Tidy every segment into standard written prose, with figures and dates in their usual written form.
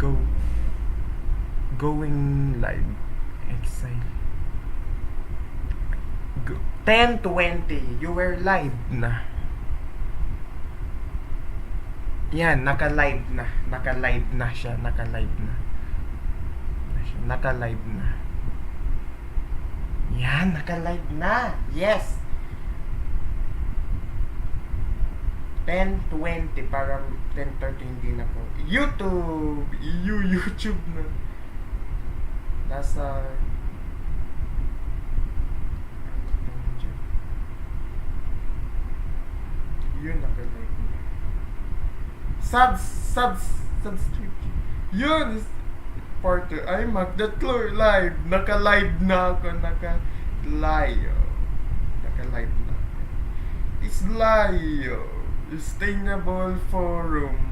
Go. Going live. Exile. Go. 10:20. You were live na. Yan, naka-live na. Naka-live na siya. Naka-live na. Naka-live na. Yan, naka-live na. Yes. 10:20, parang 10:30 hindi na po. YouTube! YouTube na. Nasa... Yun, naka-live na. Subscription. Yun! Porter, ay Magdatlo live. Naka-live na ako. Naka-live. Naka-live na. It's live. Sustainable Forum.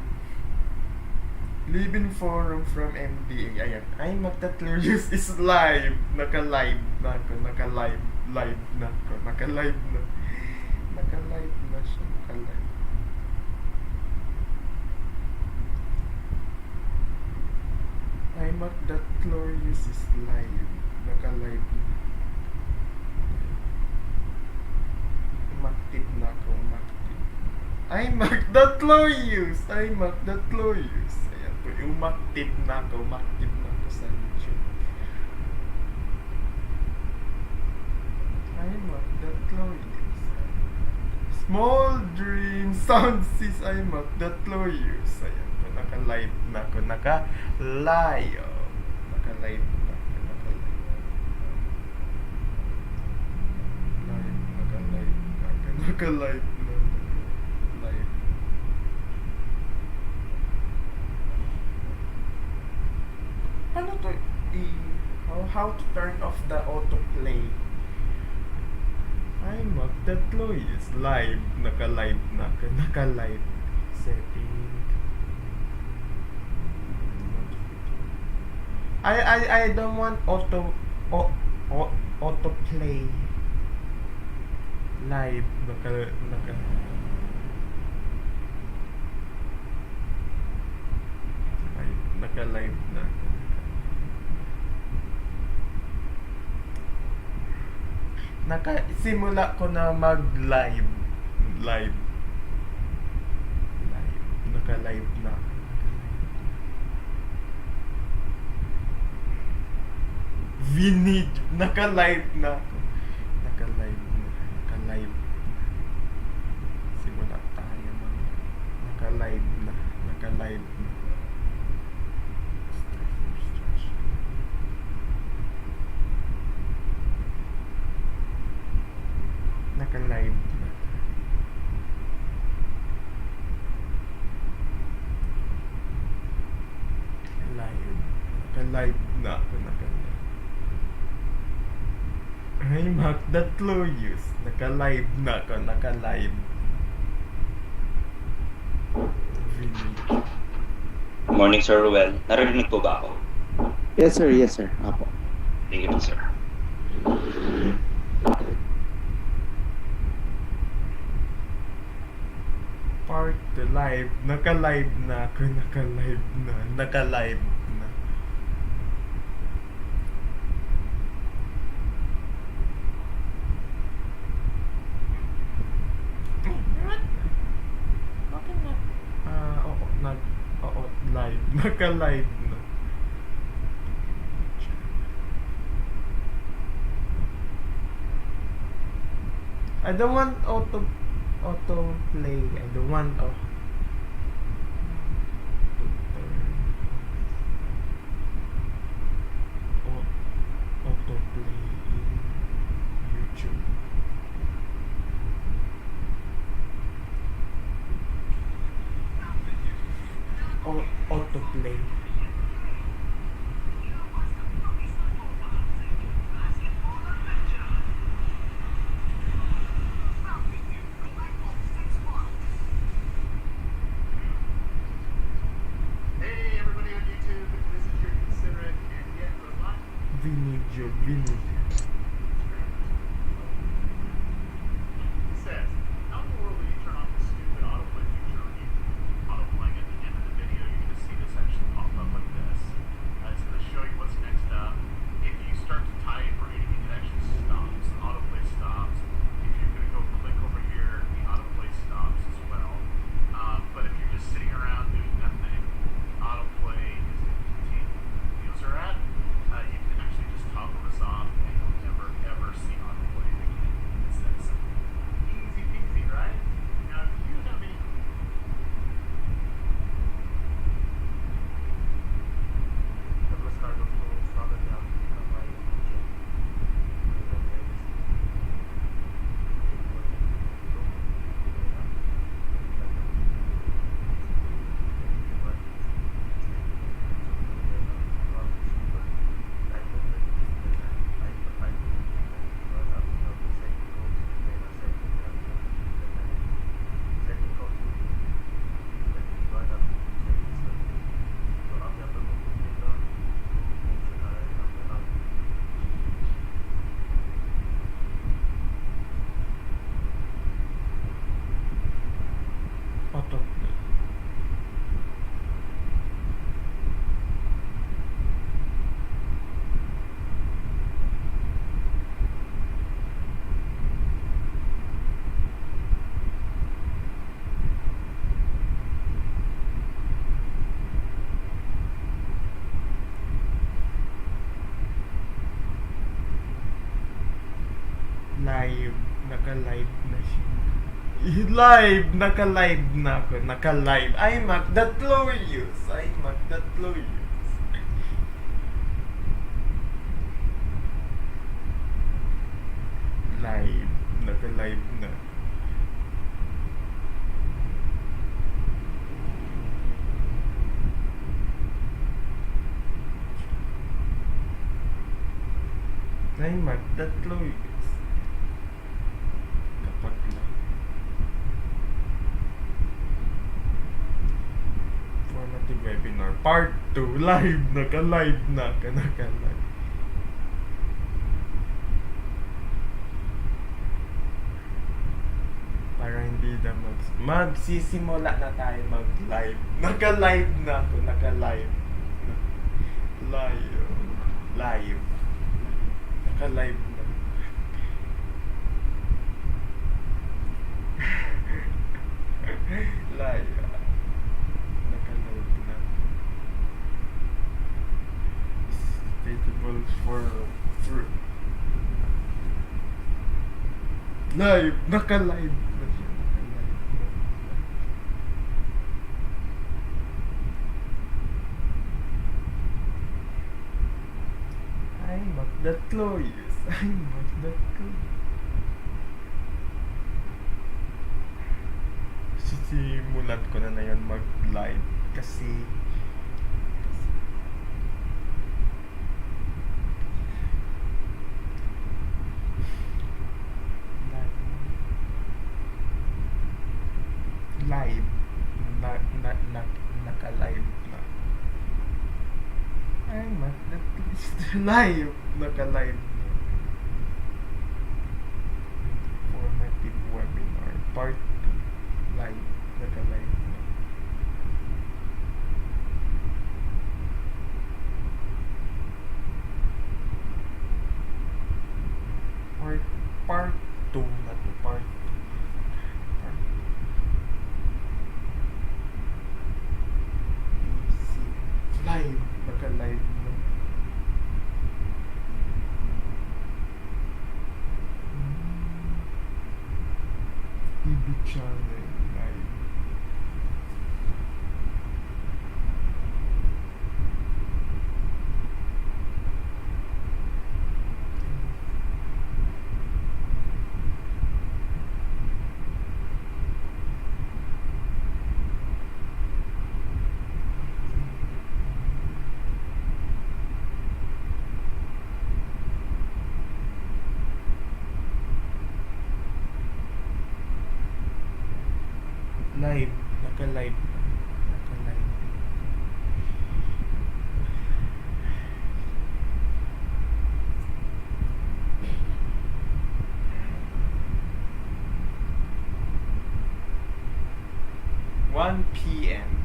Living Forum from MDA. Ayan. Ay, Magdatlorious is live. Naka-live na ako. Naka-live. Live na ako. Naka-live na. Naka-live na siya. Naka-live. Ay, Magdatlorious is live. Naka-live na. Umaktip na ako. Ay, Magdatlorious! Ay, Magdatlorious! Ayan po, umaktip na ako sa YouTube. Ay, Magdatlorious. Small Dream Sound Sis. Ay, Magdatlorious. Ayan po, naka-live na ako. Naka-live. Naka-live na ako. Naka-live. Naka-live na ako. Naka-live na. Ano to? How to turn off the autoplay? Ay, Magdatlorious live. Naka-live na. Naka-live. Setting. I don't want autoplay live. Naka-live na. Nakasimula ko na mag-live. Live. Naka-live na. Vinid. Naka-live na. Naka-live na. Naka-live. Simula tayo na. Naka-live na. Naka-live na. Naka-live na. Live. Naka-live na ako. Naka-live. Ay, Magdatlorious. Naka-live na ako. Naka-live. Morning, Sir Ruel. Narinig po ba ako? Yes, sir. Yes, sir. Apo. Thank you, sir. Part to live. Naka-live na ako. Naka-live na. Naka-live na. Bakit na? Oo, live. Naka-live na. I don't want autoplay. I don't want autoplay in YouTube. Autoplay. Vinid. Autoplaying at the end of the video, you're going to see this actually pop up like this. Naka-live na siya. Live! Naka-live na ako. Naka-live. Ay, Magdatlorious. Ay, Magdatlorious. Live. Naka-live na. Ay, Magdatlorious. Kapag lang. Formative webinar. Part 2. Live. Naka-live na. Naka-live. Para hindi na magsisimula na tayo mag-live. Naka-live na ako. Naka-live. Live. Live. Naka-live na. Live. Naka-live na. Vegetables for fruit. Live. Naka-live na siya. Naka-live na. Ay, Magdatlorious. Ay, Magdatlorious. Sisimulan ko na yun mag-live kasi live naka-live na. Ay, Magdatlorious. Live. Naka-live na. Formative webinar. Part 2. Live. Naka-live na. Part 2 na to. Part 2. Live. Naka-live na. TV channel. Live. Live. Naka-live na. Naka-live. One PM.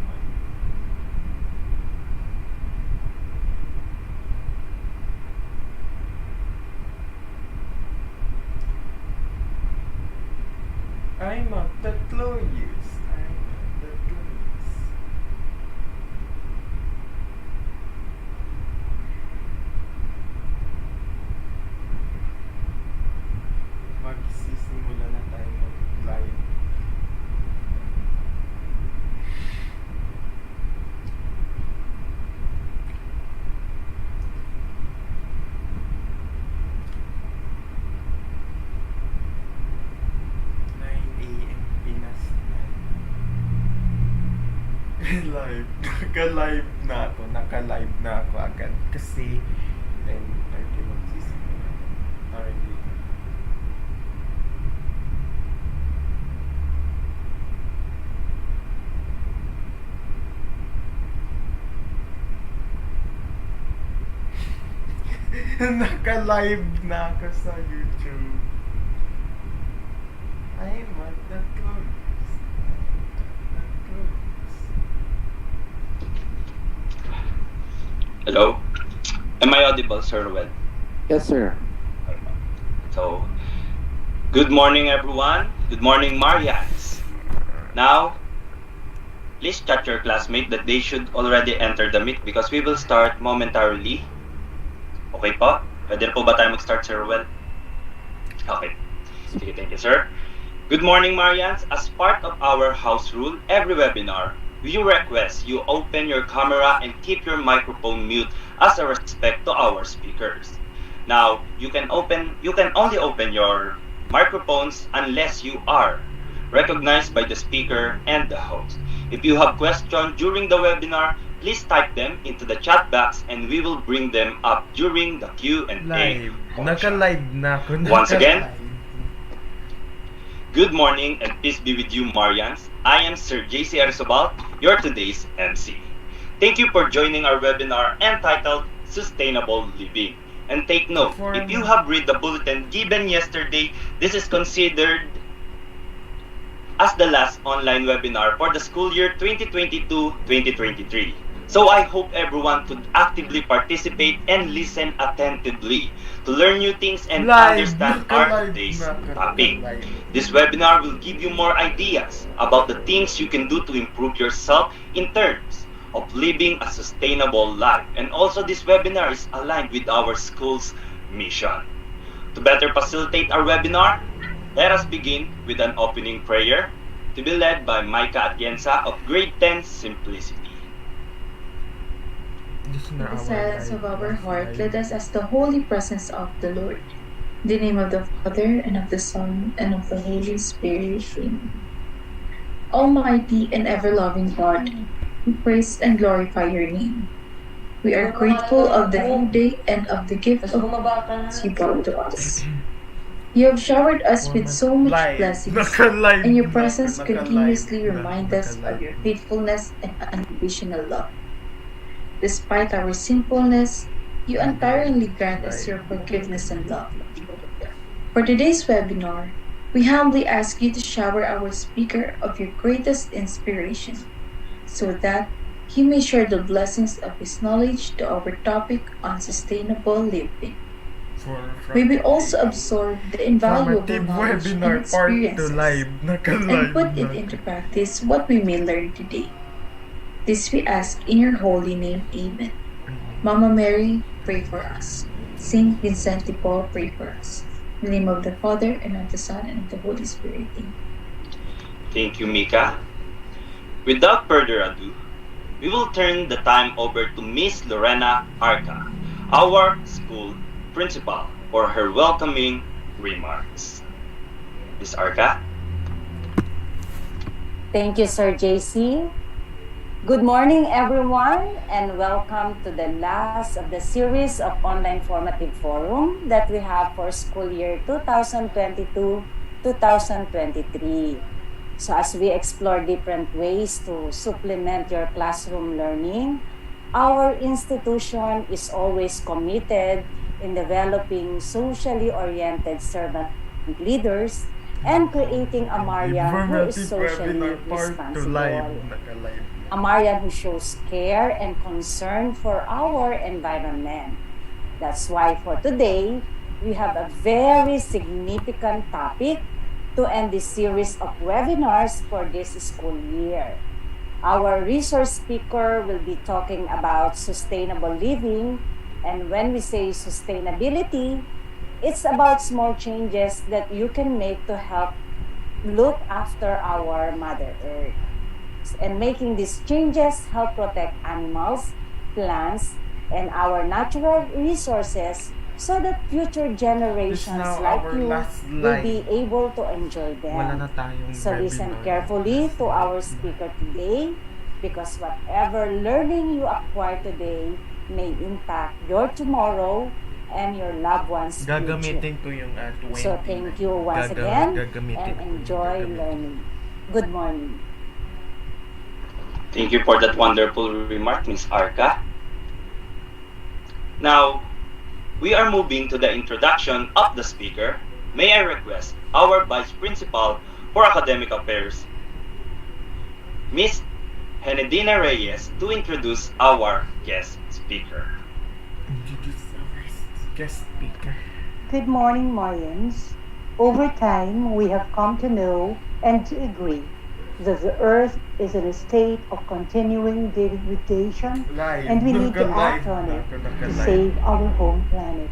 Ay, Magdatlorious. Ay, Magdatlorious. Magsisimula na tayo mag-live. Live. Naka-live na ako. Naka-live na ako agad. Kasi 10:30 magsisimula. Or hindi. Naka-live na ako sa YouTube. Ay, Magdatlorious. Hello? Am I audible, Sir Ruel? Yes, sir. So, good morning, everyone. Good morning, Marians. Now, please chat your classmate that they should already enter the meet because we will start momentarily. Okay po? Pwede na po ba tayo mag-start, Sir Ruel? Okay. Sige, thank you, sir. Good morning, Marians. As part of our house rule, every webinar, we request you open your camera and keep your microphone mute as a respect to our speakers. Now, you can only open your microphones unless you are recognized by the speaker and the host. If you have questions during the webinar, please type them into the chat box and we will bring them up during the Q&A Live. portion. Naka-live na ako. Once again, Naka-live. good morning and peace be with you, Marians. I am Sir JC Arizobal, your today's MC. Thank you for joining our webinar entitled Sustainable Living. And take note, if you have read the bulletin given yesterday, this is considered as the last online webinar for the school year 2022-2023. So I hope everyone could actively participate and listen attentively to learn new things and understand our today's topic. This webinar will give you more ideas about the things you can do to improve yourself in terms of living a sustainable life. And also this webinar is aligned with our school's mission. To better facilitate our webinar, let us begin with an opening prayer to be led by Micah Atienza of Grade 10 Simplicity. In the silence of our heart, let us ask the holy presence of the Lord. In the name of the Father, and of the Son, and of the Holy Spirit. Amen. Almighty and ever-loving God, we praise and glorify your name. We are grateful of the new day and of the gift of peace you brought to us. You have showered us with so much blessings, and your presence continuously reminds us of your faithfulness and unconditional love. Despite our sinfulness, you entirely grant us your forgiveness and love. For today's webinar, we humbly ask you to shower our speaker of your greatest inspiration, so that he may share the blessings of his knowledge to our topic on sustainable living. May we also absorb the invaluable knowledge and experiences and put it into practice what we may learn today. This we ask in your holy name. Amen. Mama Mary, pray for us. Saint Vincent de Paul, pray for us. In the name of the Father, and of the Son, and of the Holy Spirit. Amen. Thank you, Mika. Without further ado, we will turn the time over to Miss Lorena Arca, our school principal, for her welcoming remarks. Miss Arca? Thank you, Sir JC. Good morning, everyone, and welcome to the last of the series of online formative forum that we have for school year 2022-2023. So as we explore different ways to supplement your classroom learning, our institution is always committed in developing socially oriented servant leaders and creating a Marian who is socially responsible. A Marian who shows care and concern for our environment. That's why for today, we have a very significant topic to end this series of webinars for this school year. Our resource speaker will be talking about sustainable living, and when we say sustainability, it's about small changes that you can make to help look after our Mother Earth. And making these changes help protect animals, plants, and our natural resources so that future generations like you will be able to enjoy them. So listen carefully to our speaker today, because whatever learning you acquire today may impact your tomorrow and your loved ones' future. So thank you once again and enjoy learning. Good morning. Thank you for that wonderful remark, Miss Arca. Now, we are moving to the introduction of the speaker. May I request our Vice Principal for Academic Affairs, Miss Henedina Reyes, to introduce our guest speaker. Good morning, Mayans. Over time, we have come to know and to agree that the Earth is in a state of continuing degradation, and we need to act on it to save our home planet.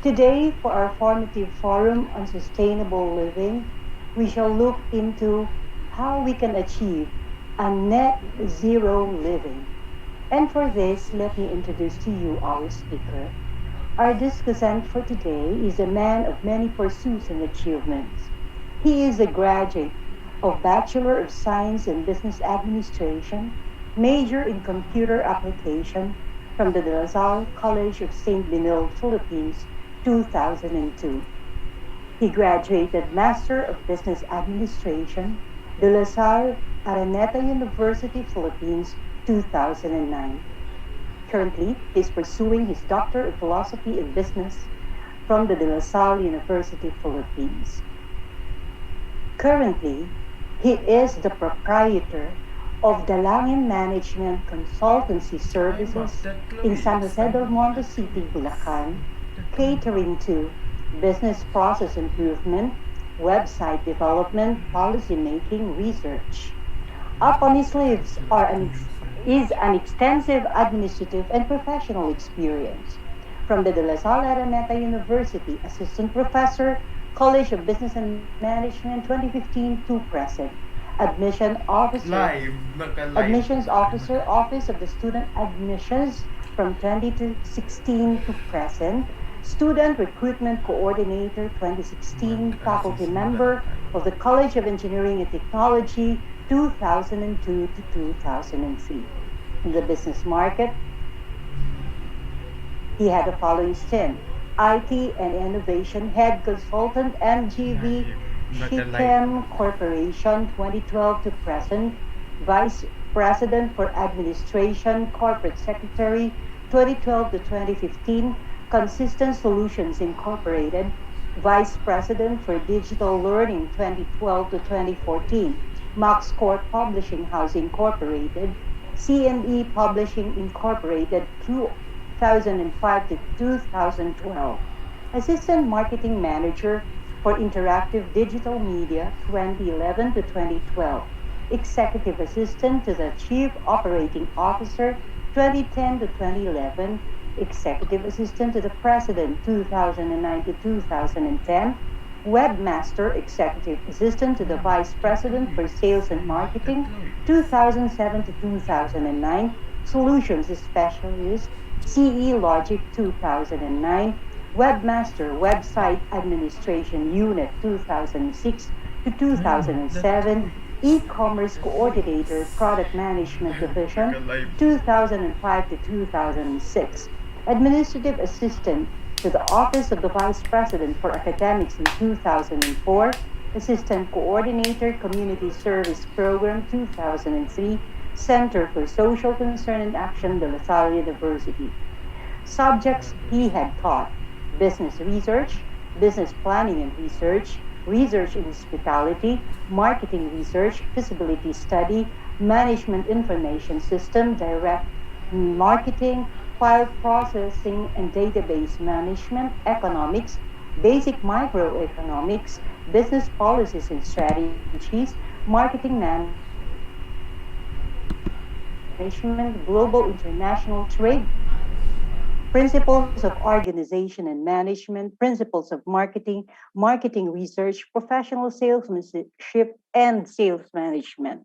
Today, for our formative forum on sustainable living, we shall look into how we can achieve a net zero living. And for this, let me introduce to you our speaker. Our discussant for today is a man of many pursuits and achievements. He is a graduate of Bachelor of Science in Business Administration, major in Computer Application from the De La Salle College of St. Benilde, Philippines, 2002. He graduated Master of Business Administration, De La Salle Araneta University, Philippines, 2009. Currently, he is pursuing his Doctor of Philosophy in Business from the De La Salle University, Philippines. Currently, he is the proprietor of Dalangin Management Consultancy Ay, Services magtatlo in eh. San Jose del Monte City, Bulacan, catering to business process improvement, website development, policymaking, research. Up on his sleeves is an extensive administrative and professional experience. From the De La Salle Araneta University, Assistant Professor, College of Business and Management 2015 to present. Admission Officer, Live. Naka-live. Admissions Officer, Office of the Student Admissions from 2016 to present, Student Recruitment Coordinator 2016, faculty member of the College of Engineering and Technology 2002 to 2003. In the business market, he had the following stint: IT and Innovation Head Consultant, MGV, Live. Naka-live. Shichem Corporation 2012 to present, Vice President for Administration, Corporate Secretary 2012 to 2015, Consistent Solutions Incorporated, Vice President for Digital Learning 2012 to 2014, Max Corp Publishing House Incorporated, C&E Publishing Incorporated 2005 to 2012. Assistant Marketing Manager for Interactive Digital Media 2011 to 2012. Executive Assistant to the Chief Operating Officer 2010 to 2011. Executive Assistant to the President 2009 to 2010. Webmaster Executive Assistant to the Vice President for Sales and Marketing 2007 to 2009. Solutions Specialist CE Logic 2009, Webmaster Website Administration Unit 2006 to Ay, 2007, magtatlo eh. E-commerce Coordinator Product Management Division Naka-live. 2005 to 2006, Administrative Assistant to the Office of the Vice President for Academics in 2004, Assistant Coordinator Community Service Program 2003, Center for Social Concern and Action, De La Salle University. Subjects he had taught: business research, business planning and research, research in hospitality, marketing research, feasibility study, management information system, direct marketing, file processing and database management, economics, basic microeconomics, business policies and strategies, marketing management, global international trade, principles of organization and management, principles of marketing, marketing research, professional salesmanship, and sales management.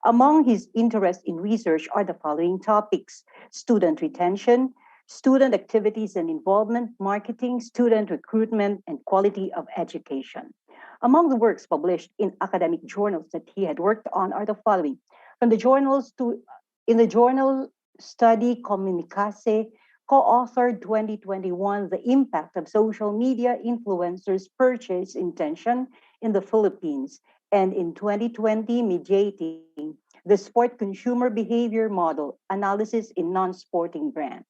Among his interests in research are the following topics: student retention, student activities and involvement, marketing, student recruitment, and quality of education. Among the works published in academic journals that he had worked on are the following. From the journals to In the journal Study Comunicase, co-authored 2021 The Impact of Social Media Influencers Purchase Intention in the Philippines, and in 2020 Mediating the Sport Consumer Behavior Model Analysis in Non-Sporting Brand.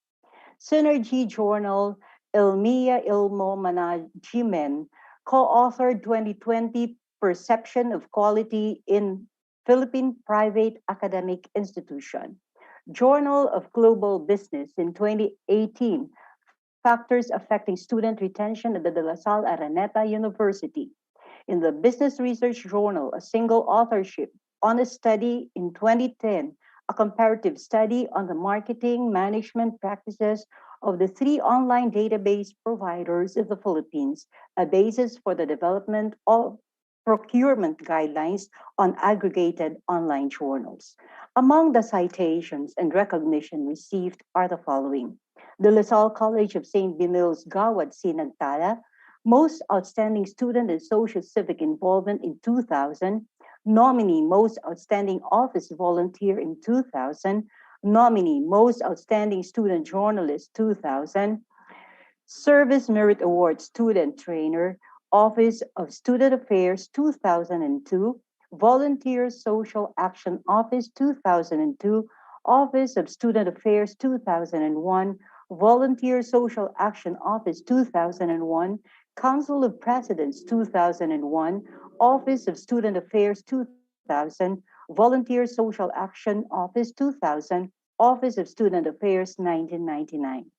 Synergy Journal Ilmia Ilmo Management, co-authored 2020 Perception of Quality in Philippine Private Academic Institution. Journal of Global Business in 2018, Factors Affecting Student Retention at the De La Salle Araneta University. In the Business Research Journal, a single authorship on a study in 2010, a comparative study on the marketing management practices of the three online database providers in the Philippines, a basis for the development of procurement guidelines on aggregated online journals. Among the citations and recognition received are the following. The LaSalle College of St. Benil's Gawad Sinagtala, Most Outstanding Student in Social Civic Involvement in 2000, nominee Most Outstanding Office Volunteer in 2000, nominee Most Outstanding Student Journalist 2000, Service Merit Award Student Trainer, Office of Student Affairs 2002, Volunteer Social Action Office 2002, Office of Student Affairs 2001, Volunteer Social Action Office 2001, Council of Presidents 2001, Office of Student Affairs 2000, Volunteer Social Action Office 2000, Office of Student Affairs 1999.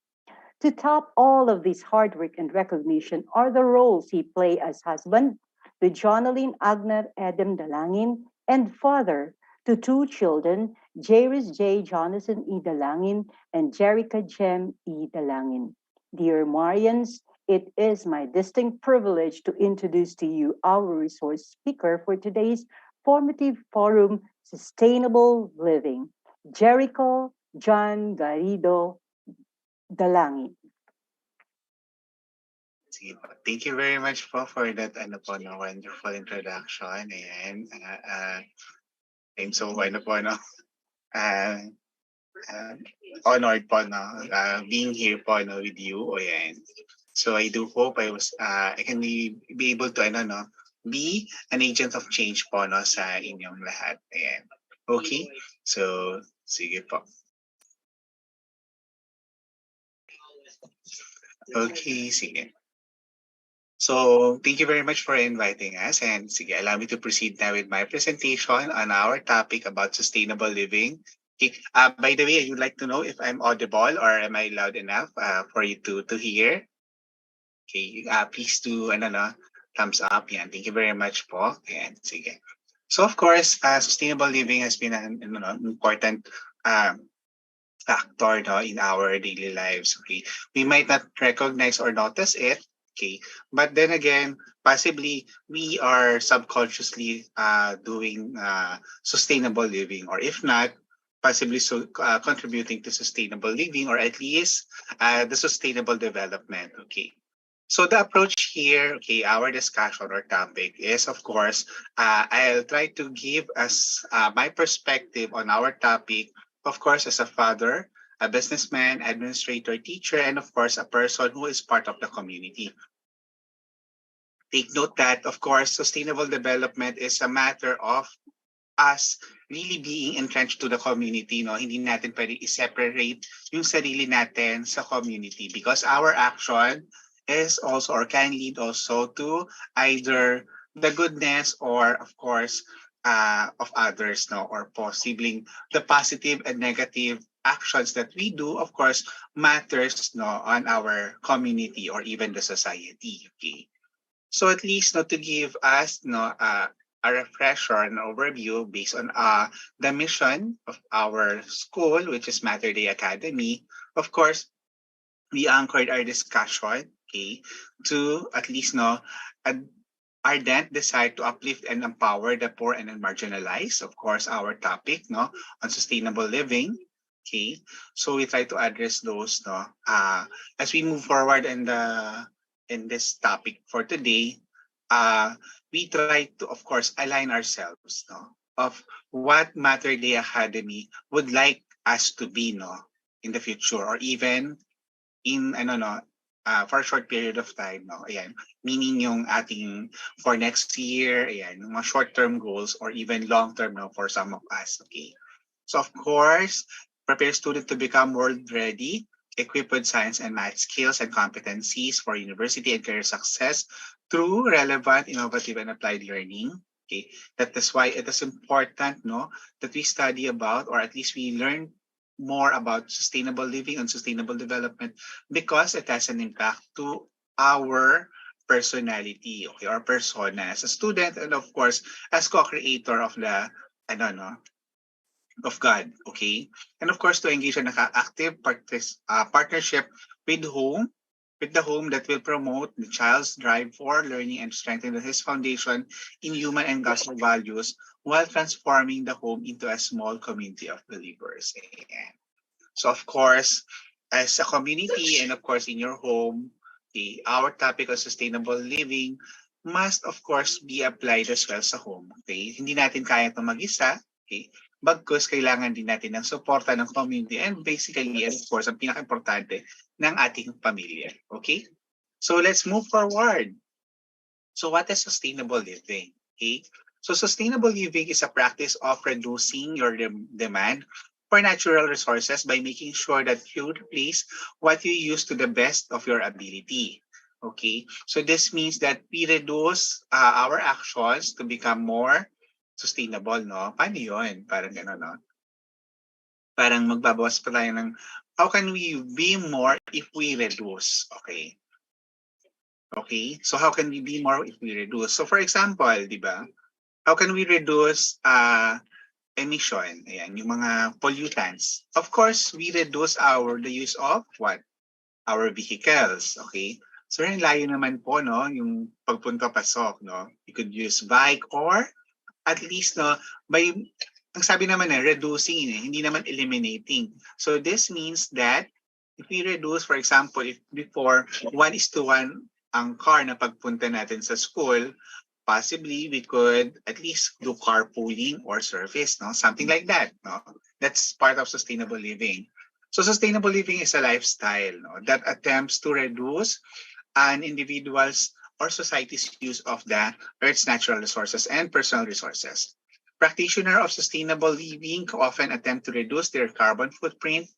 To top all of this hard work and recognition are the roles he played as husband to Jonalyn Agner Edem Dalangin and father to two children, Jairus J. Jonathan E. Dalangin and Jerica Jem E. Dalangin. Dear Marians, it is my distinct privilege to introduce to you our resource speaker for today's Formative Forum Sustainable Living, Jericho John Garrido Dalangin. Sige po. Thank you very much po for that no, wonderful introduction. Ayan. I'm so uh, uh, honored po being here po with you. Ayan. So I do hope I can be able to be an agent of change po sa inyong lahat. Ayan. Okay? So sige po. Okay, sige. So thank you very much for inviting us, and sige, allow me to proceed now with my presentation on our topic about sustainable living. Okay. By the way, I would like to know if I'm audible or am I loud enough for you to hear. Okay, please do thumbs up. Yan. Thank you very much po. Yan, sige. So of course, sustainable living has been an important factor in our daily lives. Okay, we might not recognize or notice it. Okay, but then again, possibly we are subconsciously doing sustainable living, or if not, possibly contributing to sustainable living, or at least the sustainable development. Okay. So the approach here, okay, our discussion or topic is, of course, I'll try to give us my perspective on our topic, of course, as a father, a businessman, administrator, teacher, and of course, a person who is part of the community. Take note that, of course, sustainable development is a matter of us really being entrenched to the community. No? Hindi natin pwede i-separate yung sarili natin sa community, because our action is also or can lead also to either the goodness or, of course, of others, no, or possibly the positive and negative actions that we do, of course, matters, no, on our community or even the society. Okay, so at least, no, to give us, no, a refresher and overview based on the mission of our school, which is Mater Dei Academy. Of course, we anchored our discussion, okay, to at least know an ardent desire to uplift and empower the poor and the marginalized. Of course, our topic, no, on sustainable living. Okay, so we try to address those, no, as we move forward in this topic for today. We try to, of course, align ourselves, no, of what Mater Dei Academy would like us to be, no, in the future, or even in for a short period of time, no, ayan, meaning yung ating for next year, ayan, yung mga short-term goals or even long-term, no, for some of us. Okay, so of course, prepare students to become world ready, equipped with science and math skills and competencies for university and career success through relevant, innovative, and applied learning. Okay, that is why it is important, no, that we study about, or at least we learn more about sustainable living and sustainable development, because it has an impact to our personality, okay, our persona as a student, and of course as co-creator of the of God, okay? And of course, to engage in an active partnership with the home that will promote the child's drive for learning and strengthen his foundation in human and gospel values while transforming the home into a small community of believers. Ayan. So of course, as a community and of course in your home, okay, our topic of sustainable living must of course be applied as well sa home. Okay? Hindi natin kaya ito mag-isa. Okay? Bagkus kailangan din natin ng suporta ng community and basically and of course ang pinaka-importante ng ating pamilya. Okay? So let's move forward. So what is sustainable living? Okay? So sustainable living is a practice of reducing your demand for natural resources by making sure that you replace what you use to the best of your ability. Okay? So this means that we reduce our actions to become more sustainable, no? Paano yun? Parang gano'n, no? Parang magbabawas pa tayo ng how can we be more if we reduce? Okay? Okay? So how can we be more if we reduce? So for example, di ba? How can we reduce emission? Ayan, yung mga pollutants. Of course, we reduce the use of what? Our vehicles. Okay? So yung layo naman po, no? Yung pagpunta pasok, no? You could use bike or at least, no? By, ang sabi naman reducing, hindi naman eliminating. So this means that if we reduce, for example, if before 1:1 ang car na pagpunta natin sa school, possibly we could at least do carpooling or service, no? Something like that, no? That's part of sustainable living. So sustainable living is a lifestyle, no, that attempts to reduce an individual's or society's use of the Earth's natural resources and personal resources. Practitioners of sustainable living often attempt to reduce their carbon footprint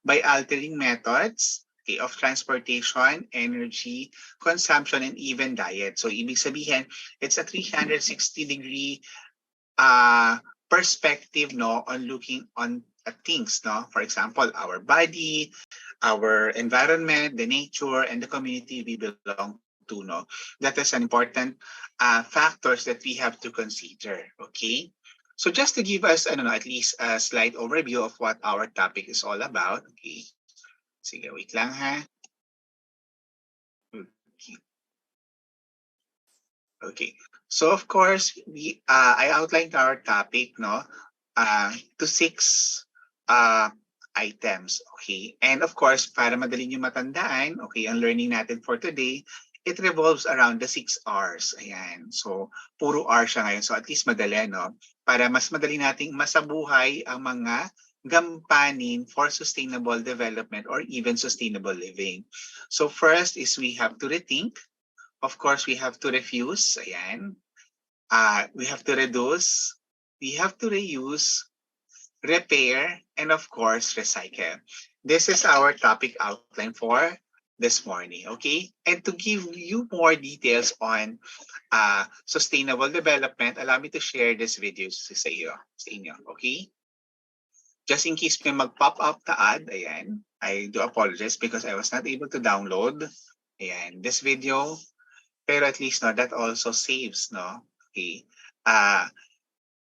by altering methods, okay, of transportation, energy, consumption, and even diet. So ibig sabihin, it's a 360-degree perspective, no, on looking on at things, no. For example, our body, our environment, the nature, and the community we belong to, no. That is an important factors that we have to consider. Okay. So just to give us, I don't know, at least a slight overview of what our topic is all about. Okay. Sige, wait lang ha. Okay. Okay. So of course, I outlined our topic, no, to 6 items. Okay. And of course, para madali nyo matandaan, okay, ang learning natin for today, it revolves around the 6 R's. Ayan. So, puro R siya ngayon. So, at least madali, no? Para mas madali nating masabuhay ang mga gampanin for sustainable development or even sustainable living. So, first is we have to rethink. Of course, we have to refuse. Ayan. We have to reduce. We have to reuse, repair, and of course, recycle. This is our topic outline for this morning, okay? And to give you more details on sustainable development, allow me to share this video sa inyo, okay? Just in case may mag-pop up na ad, ayan, I do apologize because I was not able to download, ayan, this video. Pero at least, no, that also saves, no? Okay.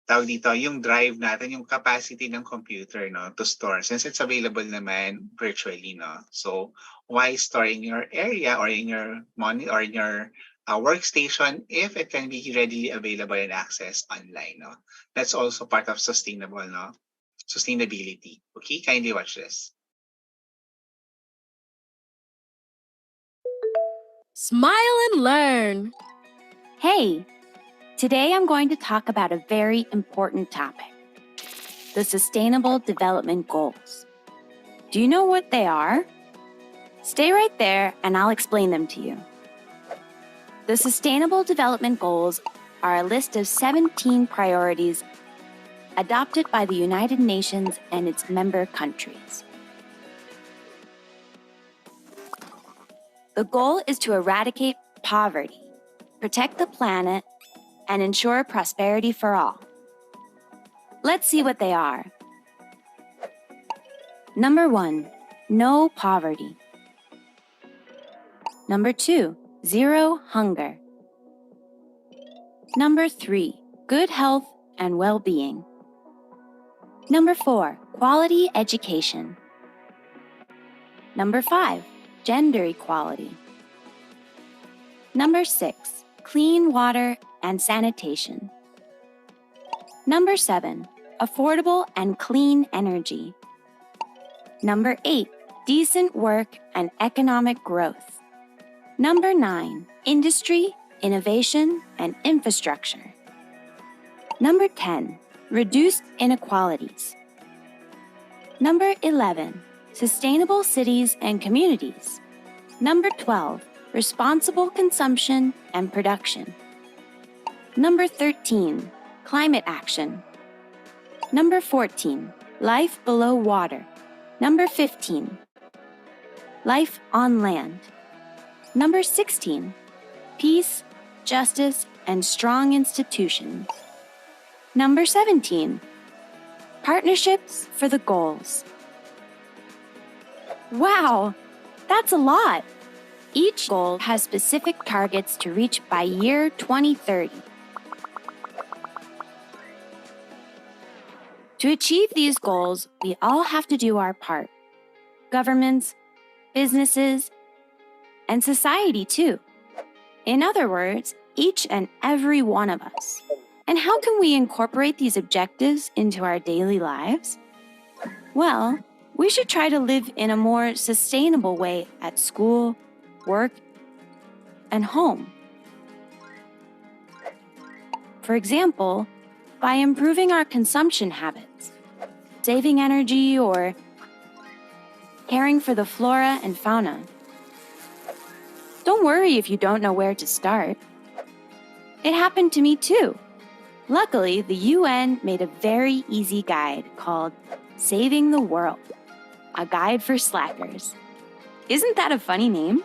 Tawag dito, yung drive natin, yung capacity ng computer, no, to store. Since it's available naman virtually, no. So, why store in your area or in your money or in your workstation if it can be readily available and accessed online, no? That's also part of sustainable, no? Sustainability. Okay, kindly watch this. Smile and learn. Hey, today I'm going to talk about a very important topic, the Sustainable Development Goals. Do you know what they are? Stay right there and I'll explain them to you. The Sustainable Development Goals are a list of 17 priorities adopted by the United Nations and its member countries. The goal is to eradicate poverty, protect the planet, and ensure prosperity for all. Let's see what they are. Number 1, no poverty. Number 2, zero hunger. Number 3, good health and well-being. Number 4, quality education. Number 5, gender equality. Number 6, clean water and sanitation. Number 7, affordable and clean energy. Number 8, decent work and economic growth. Number 9, industry, innovation, and infrastructure. Number 10, reduced inequalities. Number 11, sustainable cities and communities. Number 12, responsible consumption and production. Number 13, climate action. Number 14, life below water. Number 15, life on land. Number 16, peace, justice, and strong institutions. Number 17, partnerships for the goals. Wow, that's a lot. Each goal has specific targets to reach by year 2030. To achieve these goals, we all have to do our part. Governments, businesses, and society too. In other words, each and every one of us. And how can we incorporate these objectives into our daily lives? Well, we should try to live in a more sustainable way at school, work, and home. For example, by improving our consumption habits, saving energy, or caring for the flora and fauna. Don't worry if you don't know where to start. It happened to me too. Luckily, the UN made a very easy guide called Saving the World, a guide for slackers. Isn't that a funny name?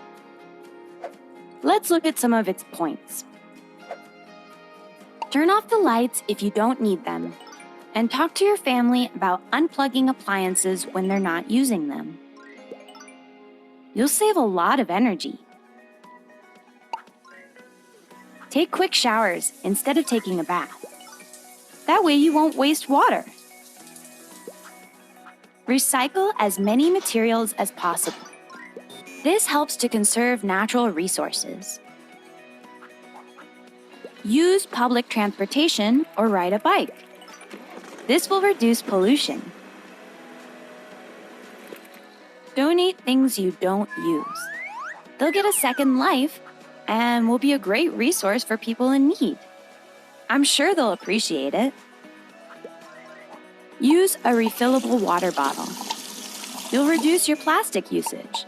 Let's look at some of its points. Turn off the lights if you don't need them, and talk to your family about unplugging appliances when they're not using them. You'll save a lot of energy. Take quick showers instead of taking a bath. That way you won't waste water. Recycle as many materials as possible. This helps to conserve natural resources. Use public transportation or ride a bike. This will reduce pollution. Donate things you don't use. They'll get a second life and will be a great resource for people in need. I'm sure they'll appreciate it. Use a refillable water bottle. You'll reduce your plastic usage.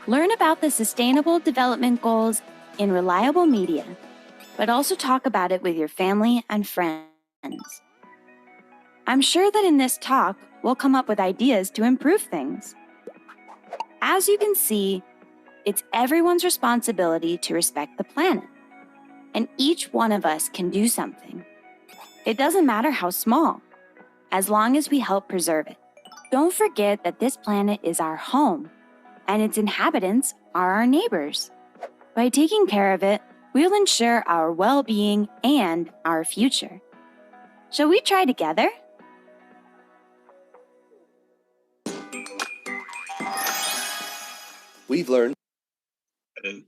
Learn about the Sustainable Development Goals in reliable media, but also talk about it with your family and friends. I'm sure that in this talk, we'll come up with ideas to improve things. As you can see, it's everyone's responsibility to respect the planet, and each one of us can do something. It doesn't matter how small, as long as we help preserve it. Don't forget that this planet is our home, and its inhabitants are our neighbors. By taking care of it, we'll ensure our well-being and our future. Shall we try together? We've learned. Okay.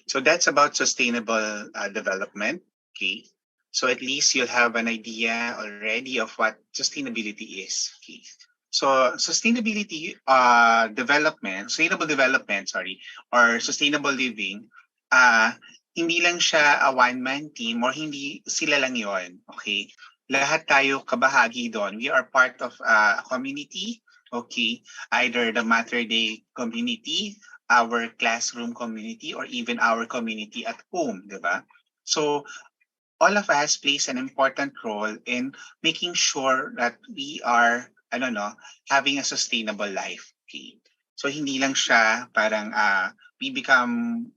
So that's about sustainable development. Okay. So at least you'll have an idea already of what sustainability is. Okay. So sustainability sustainable development, or sustainable living, hindi lang siya a one-man team or hindi sila lang yon. Okay. Lahat tayo kabahagi doon. We are part of a community. Okay. Either the Mater Dei community, our classroom community, or even our community at home, di ba? So all of us plays an important role in making sure that we are, having a sustainable life. Okay? So hindi lang siya parang we become,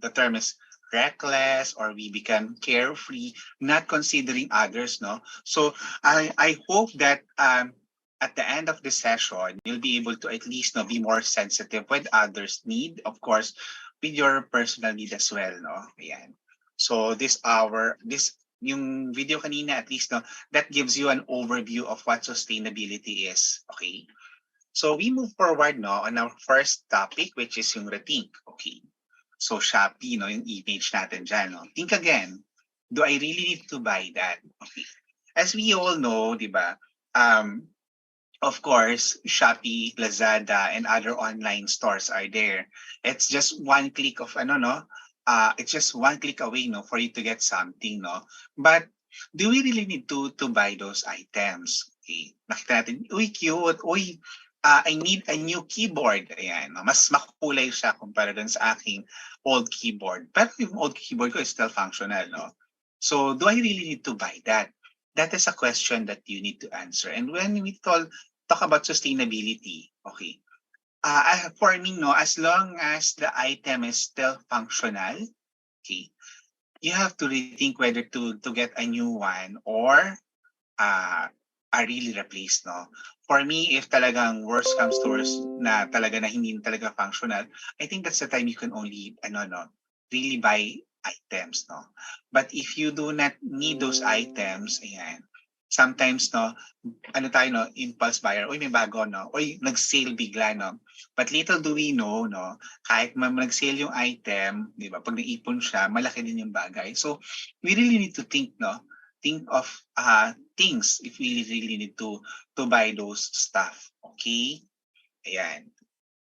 the term is reckless, or we become carefree, not considering others, no? So I hope that at the end of the session, you'll be able to at least be more sensitive with others' need, of course, with your personal need as well, no? Ayan. So this yung video kanina, at least, no, that gives you an overview of what sustainability is. Okay? So we move forward, no, on our first topic, which is yung rethink. Okay? So Shopee, no, yung image natin dyan. No? Think again, do I really need to buy that? Okay. As we all know, di ba, of course, Shopee, Lazada, and other online stores are there. It's just one click of no? It's just one click away, no, for you to get something, no? But do we really need to buy those items? Okay. Nakita natin, uy, cute, uy, I need a new keyboard. Ayan, no? Mas makulay siya kumpara dun sa aking old keyboard. Pero yung old keyboard ko is still functional, no? So, do I really need to buy that? That is a question that you need to answer. And when we talk about sustainability, okay, for me, no, as long as the item is still functional, okay, you have to rethink whether to get a new one or a really replace, no. For me, if talagang worst comes to worst na talaga na hindi talaga functional, I think that's the time you can only really buy items, no. But if you do not need those items, ayan, sometimes, no, tayo, no, impulse buyer, uy, may bago, no, uy, nag-sale bigla, no. But little do we know, no, kahit nag-sale yung item, di ba, pag naipon siya, malaki din yung bagay. So, we really need to think, no, think of things if we really need to buy those stuff. Okay? Ayan.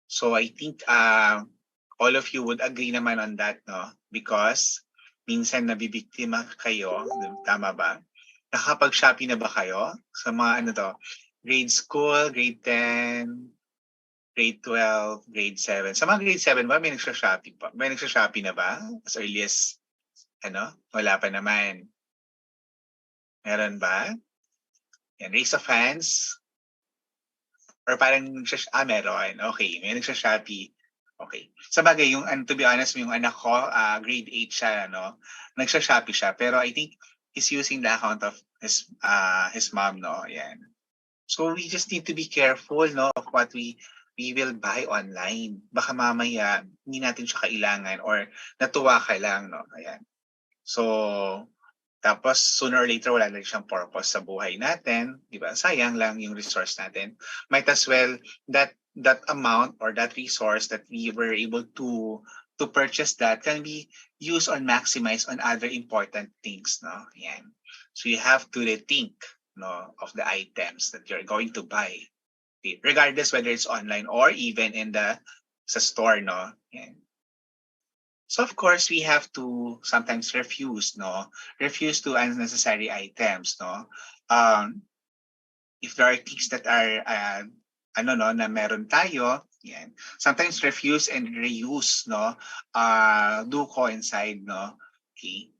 So, I think all of you would agree naman on that, no? Because minsan nabibiktima kayo, tama ba? Nakapag-Shopee na ba kayo? Sa mga grade school, grade 10, grade 12, grade 7. Sa mga grade 7 ba, may nagsha-Shopee pa? May nagsha-Shopee na ba? As early as, wala pa naman. Meron ba? Yan, raise of hands. Or parang meron. Okay, may nagsha-Shopee. Okay. Sa bagay, to be honest, yung anak ko, grade 8 siya, nagsha-Shopee siya. Pero I think he's using the account of his mom, no? Yan. So we just need to be careful, no, of what we will buy online. Baka mamaya hindi natin siya kailangan or natuwa ka lang, no? Ayan. So tapos sooner or later wala na siyang purpose sa buhay natin, di ba? Sayang lang yung resource natin. Might as well that amount or that resource that we were able to purchase that can be used or maximized on other important things, no? Yan. So you have to rethink, no, of the items that you're going to buy, okay? Regardless whether it's online or even in sa store, no? Yan. So of course, we have to sometimes refuse to unnecessary items, no? If there are things that are na meron tayo, yan. Sometimes refuse and reuse, no? Do coincide, no? Okay.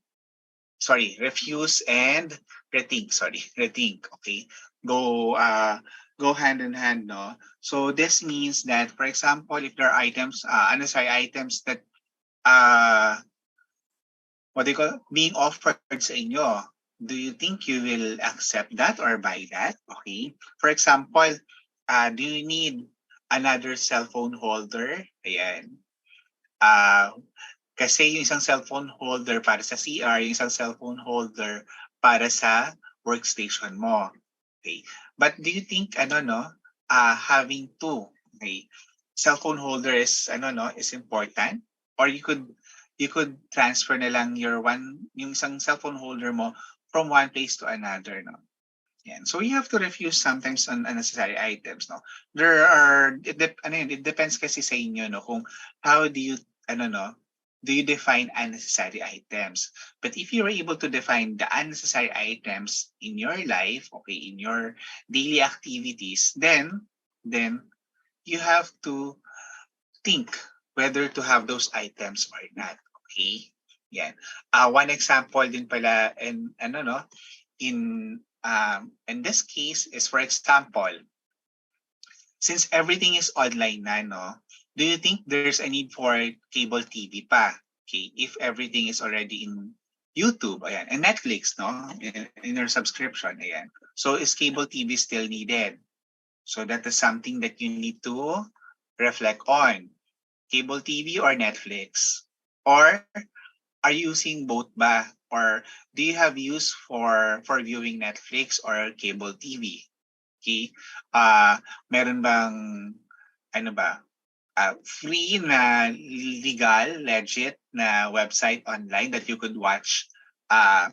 Sorry, refuse and rethink. Sorry, rethink. Okay. Go hand in hand, no? So this means that, for example, if there are items, unnecessary items that being offered sa inyo, do you think you will accept that or buy that? Okay. For example, do you need another cellphone holder? Ayan. Kasi yung isang cellphone holder para sa CR, yung isang cellphone holder para sa workstation mo. Okay. But do you think having two, okay, cellphone holder is is important? Or you could transfer na lang yung isang cellphone holder mo from one place to another, no? Yan. So you have to refuse sometimes on unnecessary items, no? It depends kasi sa inyo, no, kung how do you do you define unnecessary items. But if you were able to define the unnecessary items in your life, okay, in your daily activities, then you have to think whether to have those items or not. Okay? Yan. One example din pala in this case is, for example, since everything is online na, no, do you think there's a need for cable TV pa? Okay, if everything is already in YouTube, ayan, and Netflix, no, in your subscription, ayan. So is cable TV still needed? So that is something that you need to reflect on. Cable TV or Netflix? Or Are you using both ba? Or do you have use for viewing Netflix or cable TV? Okay? Meron bang ano ba? Free na legal, legit na website online that you could watch uh,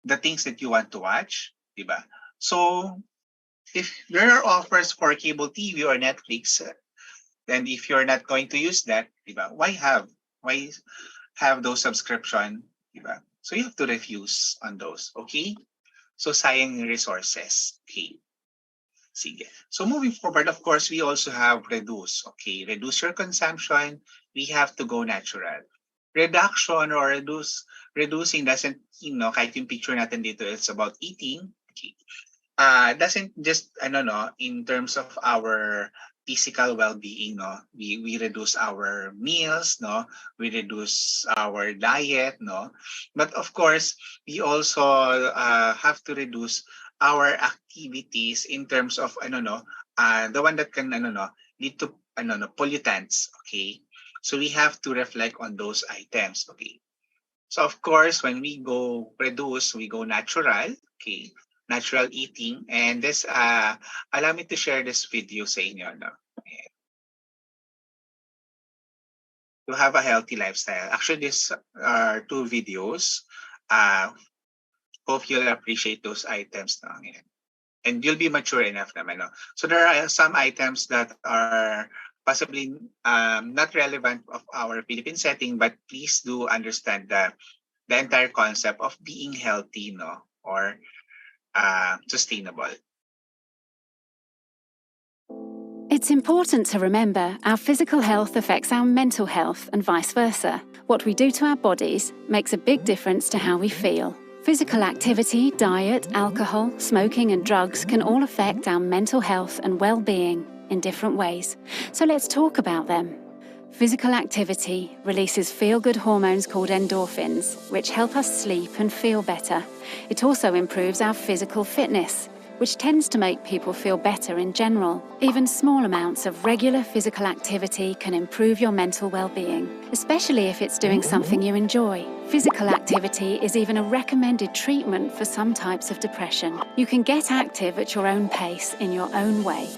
the things that you want to watch, di ba? So, if there are offers for cable TV or Netflix, and if you're not going to use that, di ba? Why have those subscription, di ba? So you have to refuse on those, okay? So sayang yung resources, okay? Sige. So moving forward, of course, we also have reduce. Okay, reduce your consumption. We have to go natural. Reduction or reducing doesn't, kahit yung picture natin dito, it's about eating. Okay. Doesn't just, I don't know, in terms of our physical well-being, no, we reduce our meals, no, we reduce our diet, no, but of course we also have to reduce our activities in terms of the one that can lead to pollutants. Okay, so we have to reflect on those items. Okay, so of course when we go reduce, we go natural. Okay, natural eating. And this, allow me to share this video sa inyo, no? To have a healthy lifestyle. Actually, these are two videos. Hope you'll appreciate those items, no? And you'll be mature enough naman, no? So there are some items that are possibly not relevant of our Philippine setting, but please do understand the entire concept of being healthy, no? Or sustainable. It's important to remember our physical health affects our mental health and vice versa. What we do to our bodies makes a big difference to how we feel. Physical activity, diet, alcohol, smoking and drugs can all affect our mental health and well-being in different ways. So let's talk about them. Physical activity releases feel-good hormones called endorphins, which help us sleep and feel better. It also improves our physical fitness, which tends to make people feel better in general. Even small amounts of regular physical activity can improve your mental well-being, especially if it's doing something you enjoy. Physical activity is even a recommended treatment for some types of depression. You can get active at your own pace in your own way.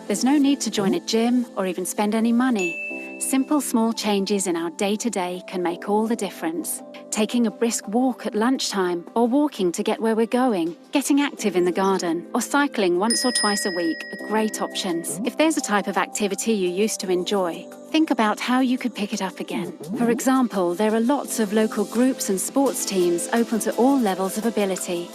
There's no need to join a gym or even spend any money. Simple small changes in our day-to-day can make all the difference. Taking a brisk walk at lunchtime or walking to get where we're going, getting active in the garden or cycling once or twice a week are great options. If there's a type of activity you used to enjoy, think about how you could pick it up again. For example, there are lots of local groups and sports teams open to all levels of ability.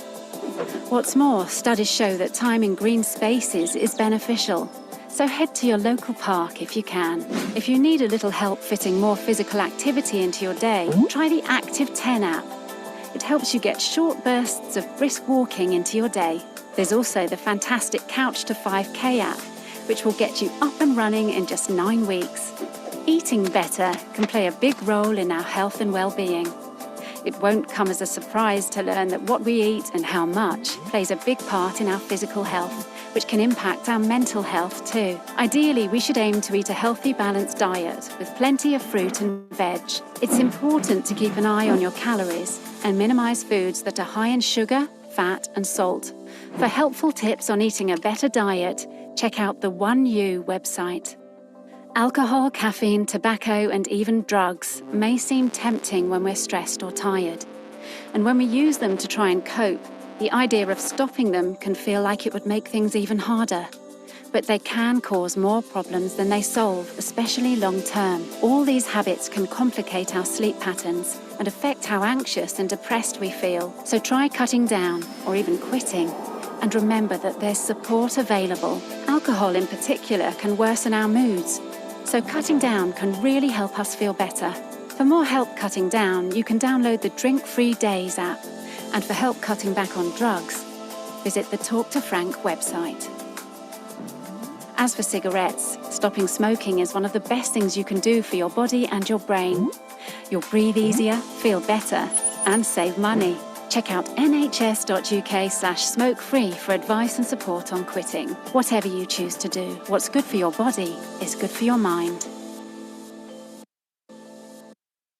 What's more, studies show that time in green spaces is beneficial. So head to your local park if you can. If you need a little help fitting more physical activity into your day, try the Active 10 app. It helps you get short bursts of brisk walking into your day. There's also the fantastic Couch to 5K app, which will get you up and running in just 9 weeks. Eating better can play a big role in our health and well-being. It won't come as a surprise to learn that what we eat and how much plays a big part in our physical health, which can impact our mental health too. Ideally, we should aim to eat a healthy, balanced diet with plenty of fruit and veg. It's important to keep an eye on your calories and minimize foods that are high in sugar, fat, and salt. For helpful tips on eating a better diet, check out the 1U website. Alcohol, caffeine, tobacco, and even drugs may seem tempting when we're stressed or tired. And when we use them to try and cope, the idea of stopping them can feel like it would make things even harder. But they can cause more problems than they solve, especially long-term. All these habits can complicate our sleep patterns and affect how anxious and depressed we feel. So try cutting down or even quitting. And remember that there's support available. Alcohol in particular can worsen our moods. So cutting down can really help us feel better. For more help cutting down, you can download the Drink Free Days app. And for help cutting back on drugs, visit the Talk to Frank website. As for cigarettes, stopping smoking is one of the best things you can do for your body and your brain. You'll breathe easier, feel better, and save money. Check out nhs.uk/smoke-free for advice and support on quitting. Whatever you choose to do, what's good for your body is good for your mind.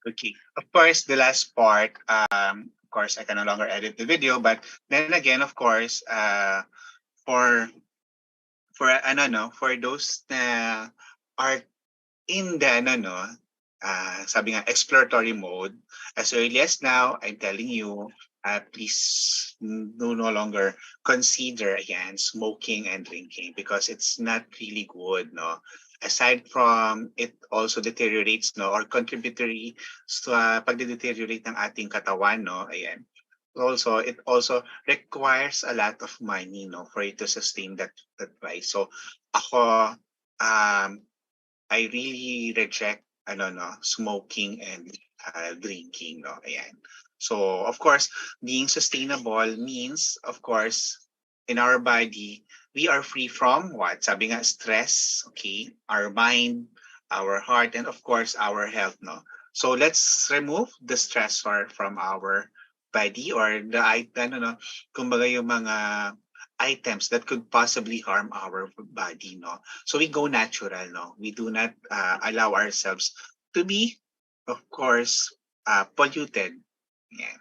Okay. Of course, the last part, of course, I can no longer edit the video, but then again, of course, for ano no, for those na are in the ano no, sabi nga exploratory mode, as early as now, I'm telling you, please do no longer consider again smoking and drinking because it's not really good, no. Aside from it also deteriorates, no, or contributory sa pagde-deteriorate ng ating katawan, no, ayan. Also, it also requires a lot of money, no, for you to sustain that price. So, ako, I really reject smoking and drinking, no, ayan. So, of course, being sustainable means, of course, in our body, we are free from what? Sabi nga, stress, okay? Our mind, our heart, and of course, our health, no? So, let's remove the stressor from our body or kumbaga yung mga items that could possibly harm our body, no? So we go natural, no? We do not allow ourselves to be, of course, polluted. Yeah.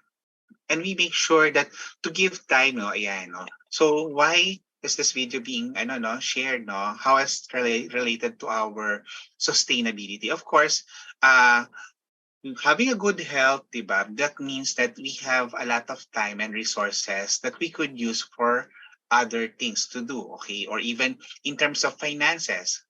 And we make sure that to give time, no? Ayan, no? So why is this video being, shared, no? How is related to our sustainability? Of course, having a good health, diba, that means that we have a lot of time and resources that we could use for other things to do, okay? Or even in terms of finances,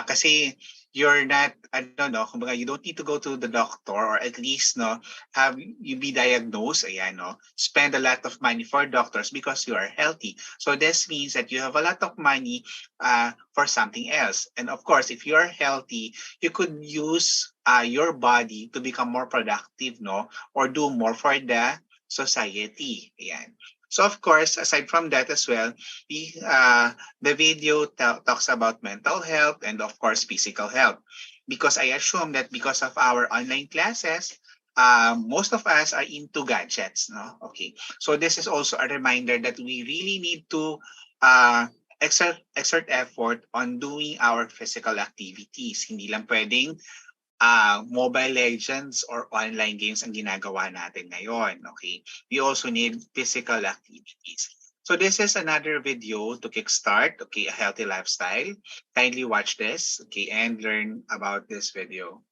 kasi you're not, I don't know, kumbaga, you don't need to go to the doctor or at least, no, have you be diagnosed, ayan, no, spend a lot of money for doctors because you are healthy. So this means that you have a lot of money for something else. And of course, if you are healthy, you could use your body to become more productive, no, or do more for the society. Ayan. So of course, aside from that as well, the video talks about mental health and of course physical health. Because I assume that because of our online classes, most of us are into gadgets, no? Okay. So this is also a reminder that we really need to exert effort on doing our physical activities. Hindi lang pwedeng Mobile Legends or online games ang ginagawa natin ngayon. Okay? We also need physical activities. So this is another video to kickstart, okay, a healthy lifestyle. Kindly watch this, okay, and learn about this video.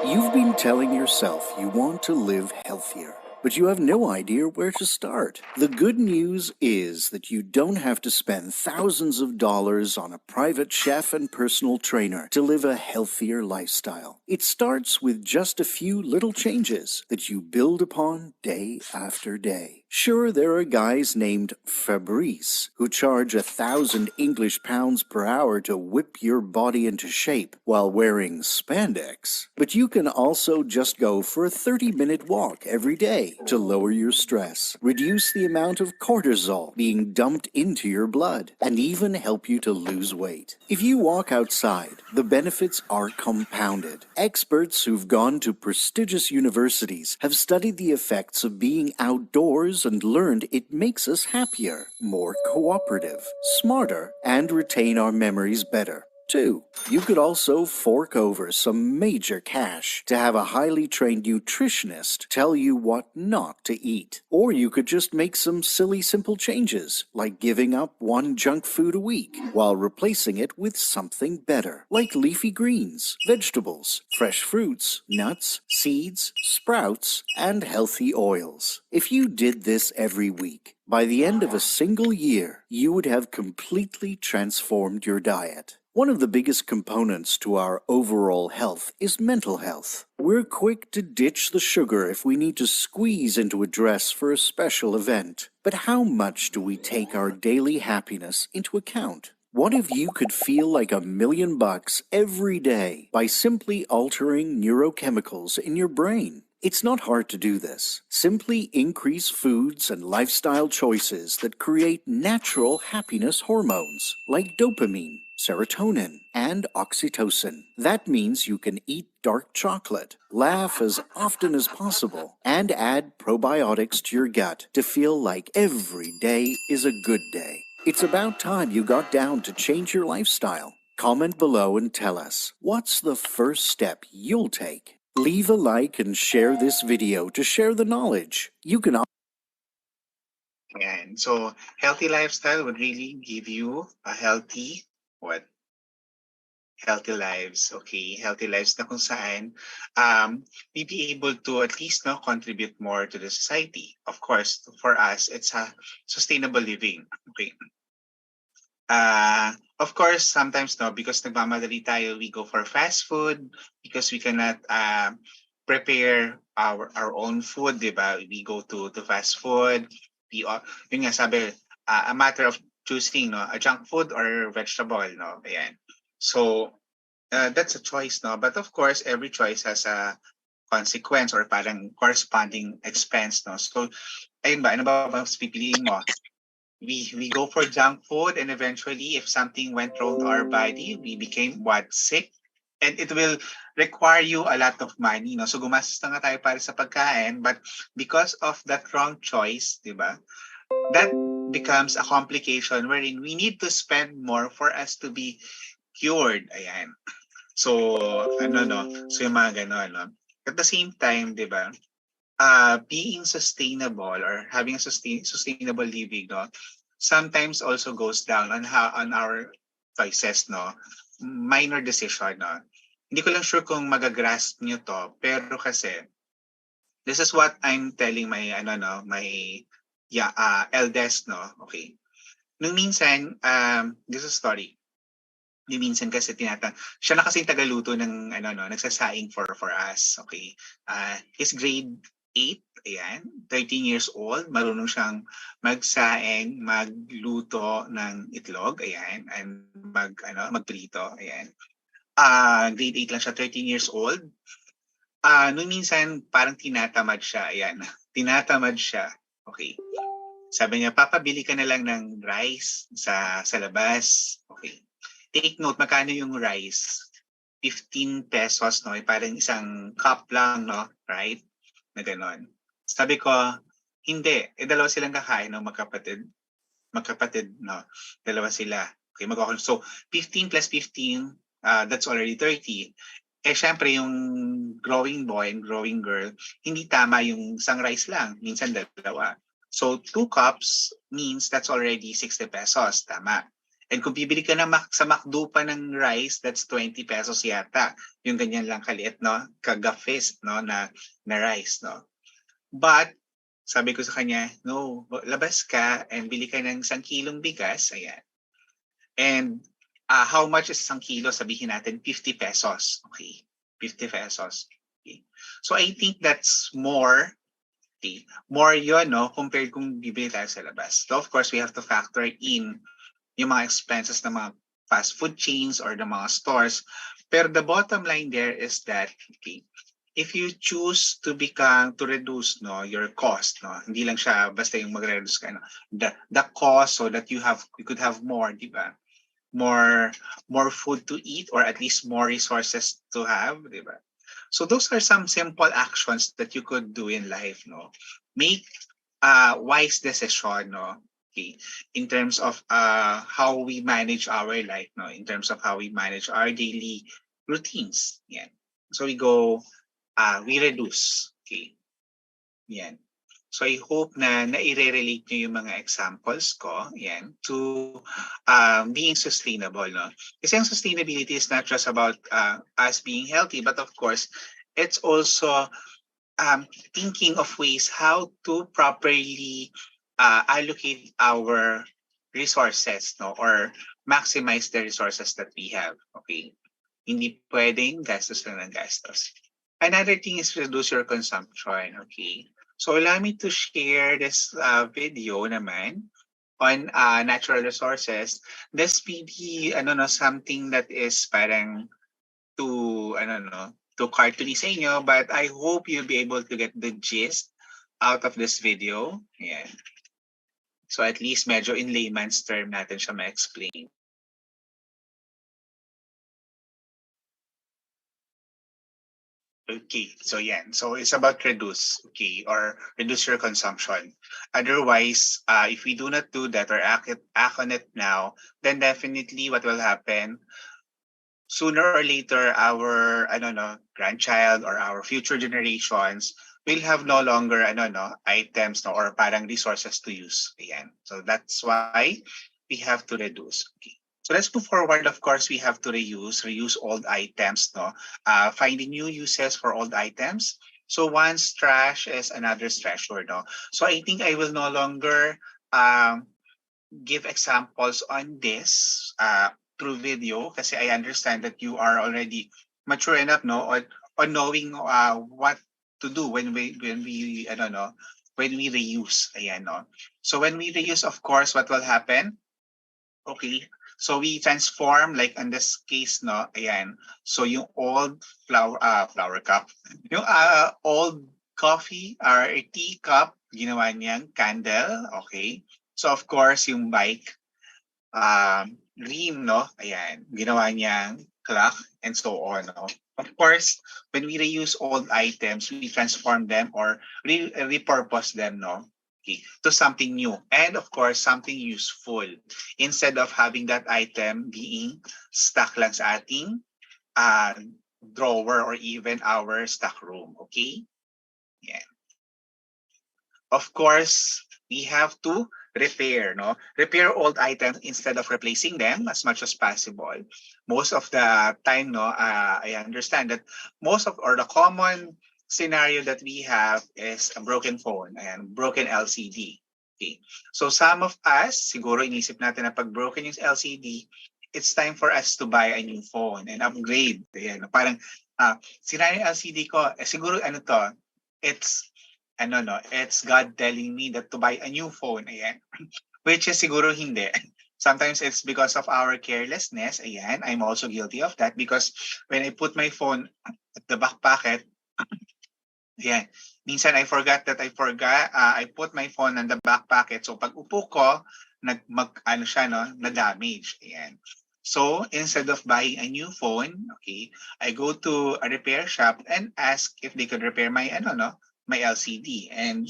You've been telling yourself you want to live healthier, but you have no idea where to start. The good news is that you don't have to spend thousands of dollars on a private chef and personal trainer to live a healthier lifestyle. It starts with just a few little changes that you build upon day after day. Sure, there are guys named Fabrice who charge 1,000 English pounds per hour to whip your body into shape while wearing spandex. But you can also just go for a 30-minute walk every day to lower your stress, reduce the amount of cortisol being dumped into your blood, and even help you to lose weight. If you walk outside, the benefits are compounded. Experts who've gone to prestigious universities have studied the effects of being outdoors and learned it makes us happier, more cooperative, smarter, and retain our memories better. 2. You could also fork over some major cash to have a highly trained nutritionist tell you what not to eat. Or you could just make some silly simple changes, like giving up one junk food a week while replacing it with something better, like leafy greens, vegetables, fresh fruits, nuts, seeds, sprouts, and healthy oils. If you did this every week, by the end of a single year, you would have completely transformed your diet. One of the biggest components to our overall health is mental health. We're quick to ditch the sugar if we need to squeeze into a dress for a special event. But how much do we take our daily happiness into account? What if you could feel like $1 million every day by simply altering neurochemicals in your brain? It's not hard to do this. Simply increase foods and lifestyle choices that create natural happiness hormones like dopamine, serotonin, and oxytocin. That means you can eat dark chocolate, laugh as often as possible, and add probiotics to your gut to feel like every day is a good day. It's about time you got down to change your lifestyle. Comment below and tell us, what's the first step you'll take? Leave a like and share this video to share the knowledge. You can Ayan. So, healthy lifestyle would really give you a healthy, what? Healthy lives, okay? Healthy lives na kung saan we be able to at least no contribute more to the society. Of course, for us, it's a sustainable living, okay? Of course, sometimes no, because nagmamadali tayo, we go for fast food because we cannot prepare our own food, di ba? We go to fast food. Yun nga sabi, a matter of choosing no, a junk food or vegetable, no? Ayan. So, that's a choice, no? But of course, every choice has a consequence or parang corresponding expense, no? So, ayun ba, ano ba mas pipiliin mo? We go for junk food, and eventually if something went wrong to our body, we became what, sick, and it will require you a lot of money, no? So gumastos na nga tayo para sa pagkain, but because of that wrong choice, di ba, that becomes a complication wherein we need to spend more for us to be cured. Ayan. So so yung mga ganon, no? At the same time, di ba, being sustainable or having a sustainable living, no, sometimes also goes down on our choices, no, minor decision, no. Hindi ko lang sure kung magagrasp nyo to, pero kasi this is what I'm telling my eldest, no. Okay, nung minsan this is a story. Ni minsan kasi siya na kasi yung tagaluto ng nagsasaing for us, okay. He's grade 8, ayan, 13 years old, marunong siyang magsaing, magluto ng itlog, ayan, and magprito, ayan. Grade 8 lang siya, 13 years old. Nung minsan parang tinatamad siya, ayan. Tinatamad siya. Okay. Sabi niya, papabili ka na lang ng rice sa labas. Okay. Take note, magkano yung rice? 15 pesos, no? Parang isang cup lang, no? Right? Na gano'n. Sabi ko, hindi. Dalawa silang kakain, no? Magkapatid, no? Dalawa sila. Okay, so 15 plus 15, that's already 30. Syempre, yung growing boy and growing girl, hindi tama yung isang rice lang. Minsan dalawa. So 2 cups means that's already 60 pesos. Tama. And kung bibili ka na sa McDo pa ng rice, that's 20 pesos yata. Yung ganyan lang kaliit, no? Kagafist, no? Na rice, no? But, sabi ko sa kanya, no, labas ka and bili ka ng 1 kilong bigas. Ayan. And how much is 1 kilo? Sabihin natin, 50 pesos. Okay. 50 pesos. Okay. So, I think that's more. Okay. More yun, no? Compared kung bibili tayo sa labas. So, of course, we have to factor in yung mga expenses ng mga fast food chains or the mga stores. Pero the bottom line there is that, okay, if you choose to reduce, no, your cost, no, hindi lang siya basta yung magre-reduce ka, no, the cost so that you could have more, di ba? More food to eat, or at least more resources to have, di ba? So those are some simple actions that you could do in life, no. Make wise decision, no. Okay. In terms of how we manage our life, no, in terms of how we manage our daily routines. Yeah. So we reduce. Okay. Yan. So I hope na i-relate nyo yung mga examples ko, yan, to being sustainable, no? Kasi ang sustainability is not just about us being healthy, but of course, it's also thinking of ways how to properly allocate our resources, no, or maximize the resources that we have. Okay, hindi pwedeng gastos lang ng gastos. Another thing is reduce your consumption. Okay, so allow me to share this video naman on natural resources. This may be something that is parang to too cartoony sa inyo, but I hope you'll be able to get the gist out of this video. Ayan. So at least medyo in layman's term natin siya ma-explain. Okay, so yan. So it's about reduce, okay, or reduce your consumption. Otherwise, if we do not do that or act on it now, then definitely what will happen, sooner or later, our, I don't know, grandchild or our future generations will have no longer, I don't know, items no, or parang resources to use. Ayan. So that's why we have to reduce. Okay. So let's move forward. Of course, we have to reuse old items, no? Finding new uses for old items. So one's trash is another's treasure, no? So I think I will no longer give examples on this through video kasi I understand that you are already mature enough, no, on knowing what to do when we I don't know, when we reuse. Ayan, no? So when we reuse, of course, what will happen? Okay. So we transform, like in this case, no, ayan. So yung old flower cup, yung old coffee or tea cup, ginawa niyang candle, okay? So of course, yung bike, rim, no, ayan, ginawa niyang clock and so on, no? Of course, when we reuse old items, we transform them or repurpose them, no? Okay, to something new and of course something useful instead of having that item being stuck lang sa ating uh, drawer or even our stock room. Okay, yeah. Of course, we have to repair, no? Repair old items instead of replacing them as much as possible. Most of the time, no, I understand that most of or the common scenario that we have is a broken phone and broken LCD. Okay. So some of us, siguro inisip natin na pag broken yung LCD, it's time for us to buy a new phone and upgrade. Ayan, parang sira yung LCD ko, siguro ano to, it's ano no, it's God telling me that to buy a new phone, ayan. Which is siguro hindi. Sometimes it's because of our carelessness, ayan. I'm also guilty of that because when I put my phone at the back pocket, ayan, minsan I put my phone on the back pocket. So pag upo ko, siya no, na-damage, ayan. So instead of buying a new phone, okay, I go to a repair shop and ask if they could repair my my LCD. And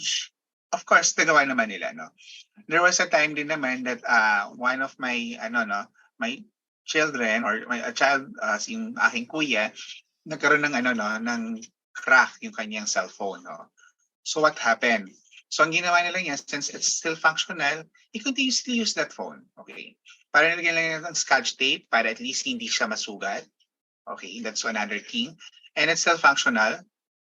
of course, nagawa naman nila, no? There was a time din naman that one of my, my children or my a child, yung aking kuya, nagkaroon ng, ng crack yung kanyang cellphone, no? So what happened? So ang ginawa nila niya, since it's still functional, he continues to use that phone, okay? Para nilagyan lang niya ng scotch tape para at least hindi siya masugat. Okay, that's another thing. And it's still functional.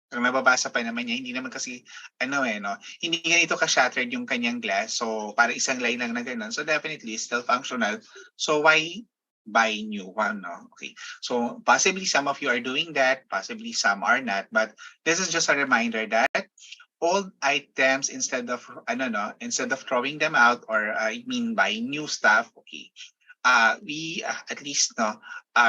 Kung nababasa pa naman niya, hindi naman kasi, hindi ganito ka-shattered yung kanyang glass. So, para isang line lang na ganun. So, definitely, still functional. So, why buy new one, no? Okay. So, possibly some of you are doing that. Possibly some are not. But this is just a reminder that old items, instead of throwing them out or, buying new stuff, okay, we at least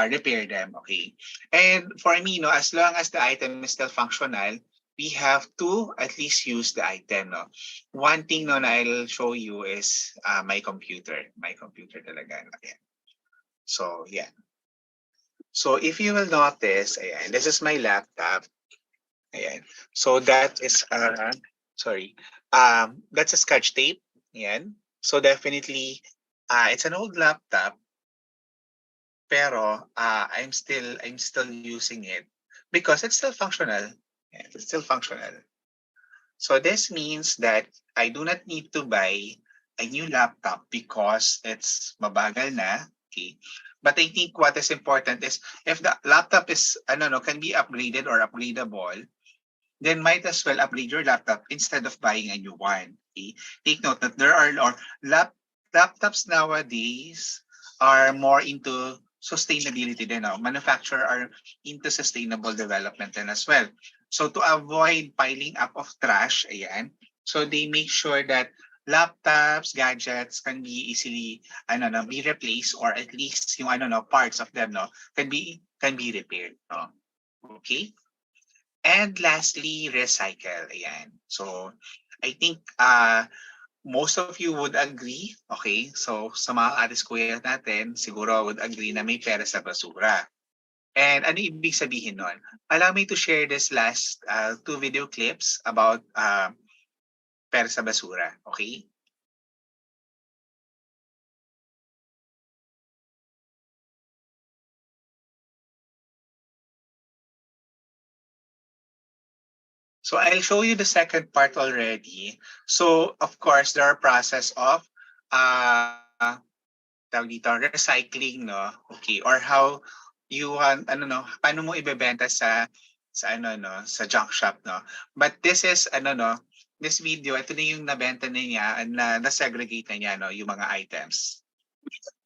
repair them, okay? And for me, as long as the item is still functional, we have to at least use the item, no? One thing na I'll show you is my computer. My computer talaga. Okay. So, yeah. So, if you will notice, ayan, this is my laptop. Ayan. So, that is, that's a scotch tape. Ayan. So, definitely, it's an old laptop, pero I'm still using it because it's still functional. Yeah, it's still functional. So this means that I do not need to buy a new laptop because it's mabagal na. Okay. But I think what is important is if the laptop is can be upgraded or upgradable, then might as well upgrade your laptop instead of buying a new one. Okay? Take note that there are laptops nowadays are more into sustainability din. Manufacturer are into sustainable development then as well. So to avoid piling up of trash, ayan, so they make sure that laptops, gadgets can be easily be replaced or at least yung parts of them can be repaired. No? Okay? And lastly, recycle. Ayan. So, I think most of you would agree, okay? So, sa mga atis kuya natin, siguro would agree na may pera sa basura. And ano ibig sabihin nun? Allow me to share this last two video clips about pera sa basura, okay? So I'll show you the second part already. So of course, there are process of uh, tawag dito, recycling, no? Okay, or how you paano mo ibebenta sa sa junk shop, no? But this is this video, ito na yung nabenta na niya, na segregate na niya, no, yung mga items.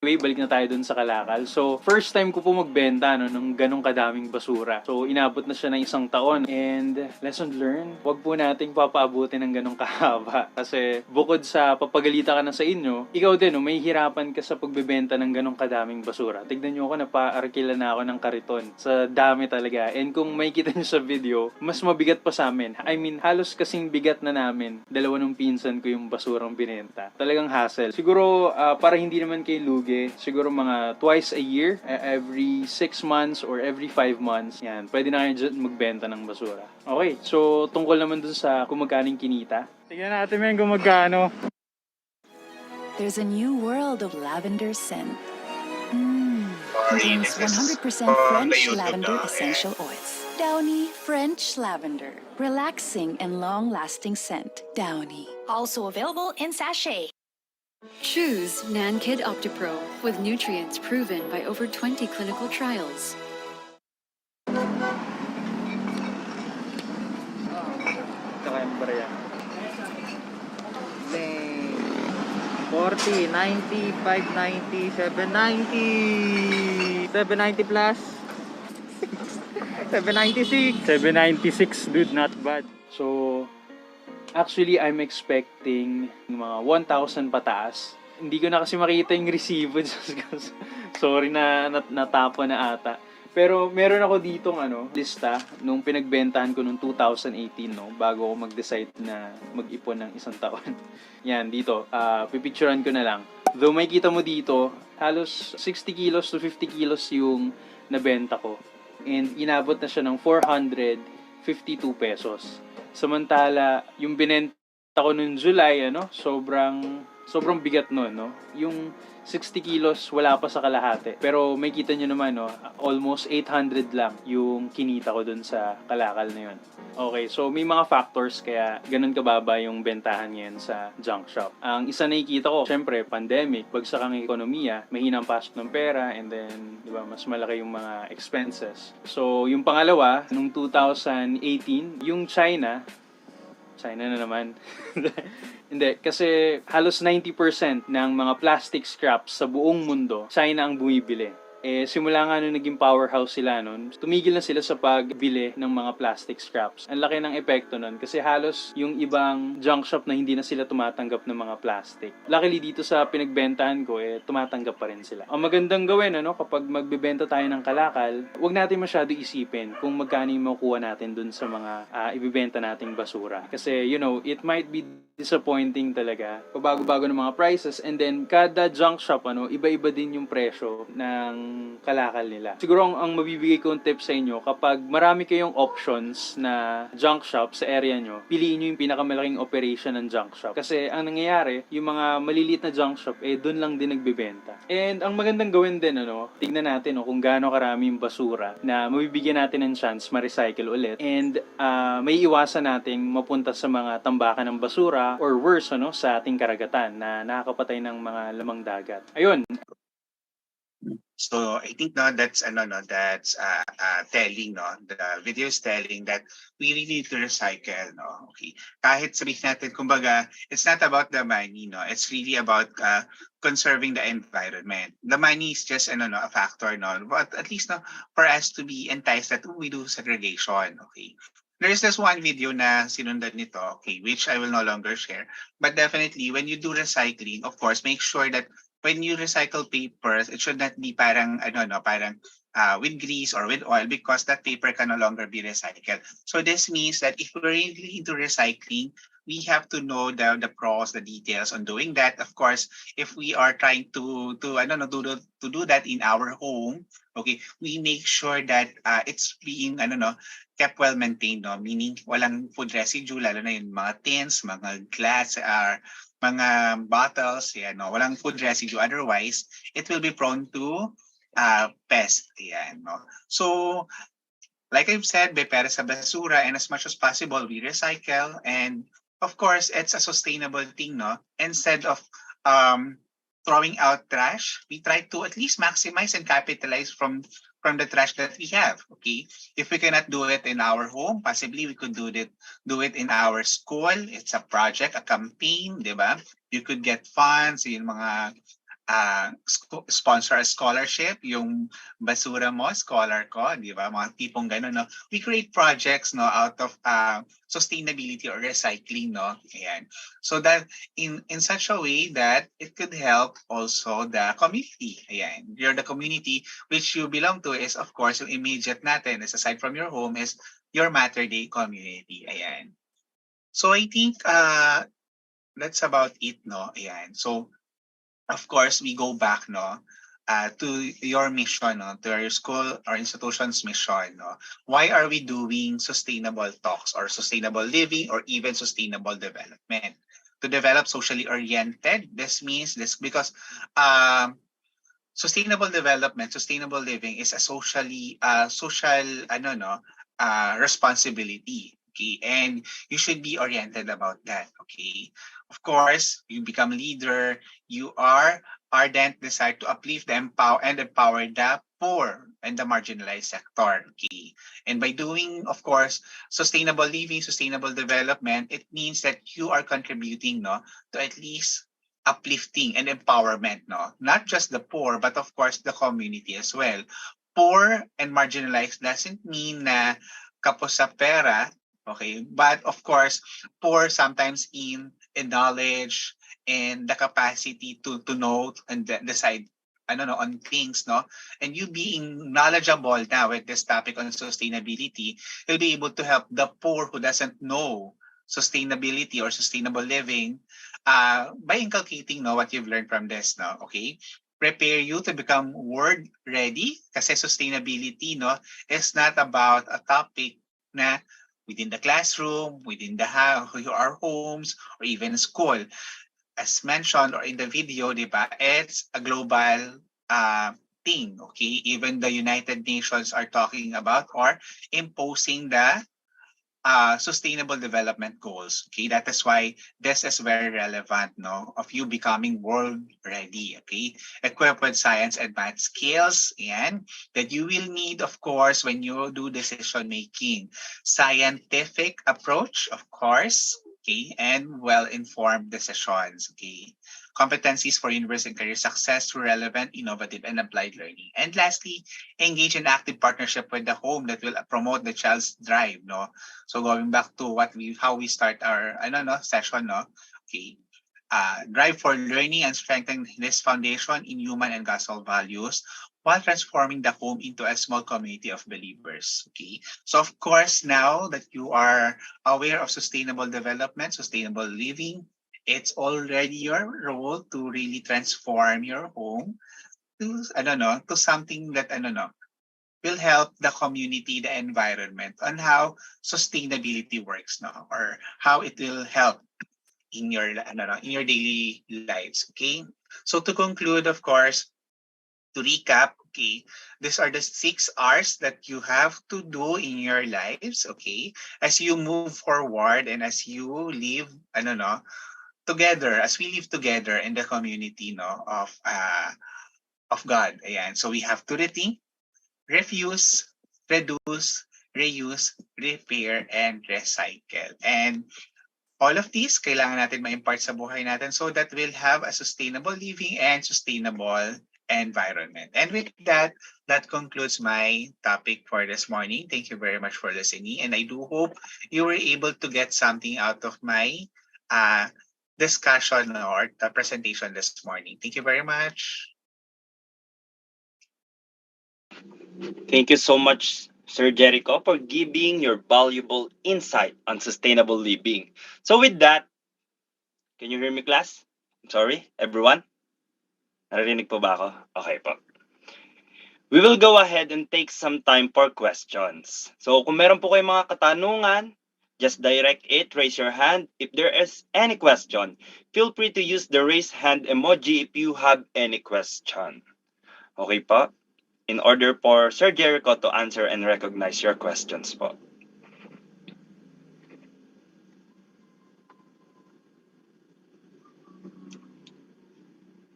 Anyway, balik na tayo dun sa Kalakal. So, first time ko po magbenta ng ganong kadaming basura. So, inabot na siya ng 1 taon. And lesson learned, wag po nating papaabutin ng ganong kahaba. Kasi bukod sa papagalita ka na sa inyo, ikaw din, may hirapan ka sa pagbebenta ng ganong kadaming basura. Tignan nyo ako, napaarkila na ako ng kariton. Sa dami talaga. And kung may kita nyo sa video, mas mabigat pa sa amin. I mean, halos kasing bigat na namin. Dalawa ng pinsan ko yung basurang binenta. Talagang hassle. Siguro, para hindi naman kayo lugi, siguro mga twice a year, every 6 months or every 5 months, yan, pwede na kayo dyan magbenta ng basura. Okay, so tungkol naman dun sa kung magkaning kinita. Tignan natin men kung magkano. There's a new world of lavender scent. Sorry, Contains this is 100% from French the YouTube, lavender no? essential oils. Downy French lavender. Relaxing and long-lasting scent. Downy. Also available in sachet. Choose NanKid OptiPro with nutrients proven by over 20 clinical trials. Kaya mo ba yan? 40, 90, 590, 790, 790 plus 796, 796, dude, not bad. So actually, I'm expecting mga 1,000 pataas. Hindi ko na kasi makita yung resibo. Sorry na natapo na ata. Pero meron ako ditong lista nung pinagbentahan ko nung 2018, no, bago ako mag-decide na mag-ipon ng 1 taon. Yan, dito. Pipicturean ko na lang. Though may kita mo dito, halos 60 kilos to 50 kilos yung nabenta ko. And inabot na siya ng 452 pesos. Samantala, yung binenta ko noong July, sobrang bigat noon, no? Yung 60 kilos, wala pa sa kalahati. Pero may kita nyo naman, no? Almost 800 lang yung kinita ko dun sa Kalakal na yun. Okay, so may mga factors kaya ganun kababa yung bentahan ngayon sa junk shop. Ang isa nakikita ko, syempre, pandemic, bagsak ang ekonomiya, mahinang pasok ng pera, and then, di ba, mas malaki yung mga expenses. So, yung pangalawa, nung 2018, yung China na naman. Hindi, kasi halos 90% ng mga plastic scraps sa buong mundo, China ang bumibili. Simula nga nung naging powerhouse sila nun, tumigil na sila sa pagbili ng mga plastic scraps. Ang laki ng epekto nun kasi halos yung ibang junk shop na hindi na sila tumatanggap ng mga plastic. Luckily dito sa pinagbentahan ko, tumatanggap pa rin sila. Ang magandang gawin, kapag magbebenta tayo ng Kalakal, huwag natin masyado isipin kung magkano yung makukuha natin dun sa mga ibibenta nating basura. Kasi, it might be disappointing talaga. Pabago-bago ng mga prices, and then kada junk shop, iba-iba din yung presyo ng Kalakal nila. Siguro ang mabibigay kong tip sa inyo, kapag marami kayong options na junk shop sa area nyo, piliin nyo yung pinakamalaking operation ng junk shop. Kasi ang nangyayari, yung mga maliliit na junk shop, doon lang din nagbebenta. And ang magandang gawin din, tignan natin kung gaano karami yung basura na mabibigyan natin ng chance ma-recycle ulit. And may iwasan nating mapunta sa mga tambakan ng basura or worse, sa ating karagatan na nakakapatay ng mga lamang dagat. Ayun. So I think that's telling, the video is telling that we really need to recycle, okay. Kahit sabihin natin, kumbaga, it's not about the money, it's really about conserving the environment. The money is just a factor, but at least for us to be enticed that we do segregation, okay. There's this one video na sinundan nito, okay, which I will no longer share. But definitely, when you do recycling, of course, make sure that when you recycle papers, it should not be parang with grease or with oil because that paper can no longer be recycled. So this means that if we're really into recycling, we have to know the pros, the details on doing that. Of course, if we are trying to I don't know to do that in our home, okay, we make sure that it's being I don't know kept well maintained, no? Meaning walang food residue, lalo na yung mga tins, mga glass, mga bottles, yan, no? Walang food residue. Otherwise, it will be prone to pest. Yan, no? So, like I've said, may pera sa basura, and as much as possible, we recycle. And of course, it's a sustainable thing, no? Instead of throwing out trash, we try to at least maximize and capitalize from the trash that we have. Okay, if we cannot do it in our home, possibly we could do it in our school. It's a project, a campaign, di ba? You could get funds, yung mga sponsor a scholarship, yung basura mo, scholar ko, di ba? Mga tipong gano'n, no? We create projects, no, out of sustainability or recycling, no? Ayan. So that in such a way that it could help also the community. Ayan. You're the community which you belong to is, of course, yung immediate natin is aside from your home is your Mater Dei community. Ayan. So I think that's about it, no? Ayan. So of course, we go back, no, to your mission, no, to your school or institution's mission, no. Why are we doing sustainable talks or sustainable living or even sustainable development? To develop socially oriented, this means this because sustainable development, sustainable living is a social, responsibility. Okay, and you should be oriented about that. Okay, of course, you become leader. You are ardent desire to uplift the empower the poor and the marginalized sector. Okay, and by doing, of course, sustainable living, sustainable development, it means that you are contributing, no, to at least uplifting and empowerment, no? Not just the poor, but of course the community as well. Poor and marginalized doesn't mean na kapos sa pera, okay? But of course, poor sometimes in knowledge and the capacity to know and decide I don't know on things, no? And you being knowledgeable now with this topic on sustainability, you'll be able to help the poor who doesn't know sustainability or sustainable living by inculcating, no, what you've learned from this, no, okay, prepare you to become world ready kasi sustainability, no, is not about a topic na within the classroom, within our homes, or even school. As mentioned or in the video, di ba, it's a global thing, okay? Even the United Nations are talking about or imposing the sustainable development goals. Okay, that is why this is very relevant, no, of you becoming world ready. Okay, equipped with science and math skills, and that you will need, of course, when you do decision making, scientific approach, of course. Okay, and well-informed decisions. Okay, competencies for university and career success through relevant, innovative, and applied learning. And lastly, engage in active partnership with the home that will promote the child's drive, no. So going back to how we start our session, no, okay, drive for learning and strengthen this foundation in human and gospel values while transforming the home into a small community of believers. Okay, so of course now that you are aware of sustainable development, sustainable living, it's already your role to really transform your home to to something that will help the community, the environment, on how sustainability works now, or how it will help in your in your daily lives. Okay. So to conclude, of course, to recap, okay, these are the 6 R's that you have to do in your lives. Okay, as you move forward and as you live, together, as we live together in the community, no, of God. Ayan. So we have to rethink, refuse, reduce, reuse, repair, and recycle. And all of these, kailangan natin ma-impart sa buhay natin so that we'll have a sustainable living and sustainable environment. And with that, that concludes my topic for this morning. Thank you very much for listening. And I do hope you were able to get something out of my discussion or the presentation this morning. Thank you very much. Thank you so much, Sir Jericho, for giving your valuable insight on sustainable living. So with that, can you hear me, class? I'm sorry, everyone? Narinig po ba ako? Okay po. We will go ahead and take some time for questions. So kung meron po kayong mga katanungan, just direct it, raise your hand. If there is any question, feel free to use the raise hand emoji if you have any question. Okay po? In order for Sir Jericho to answer and recognize your questions po.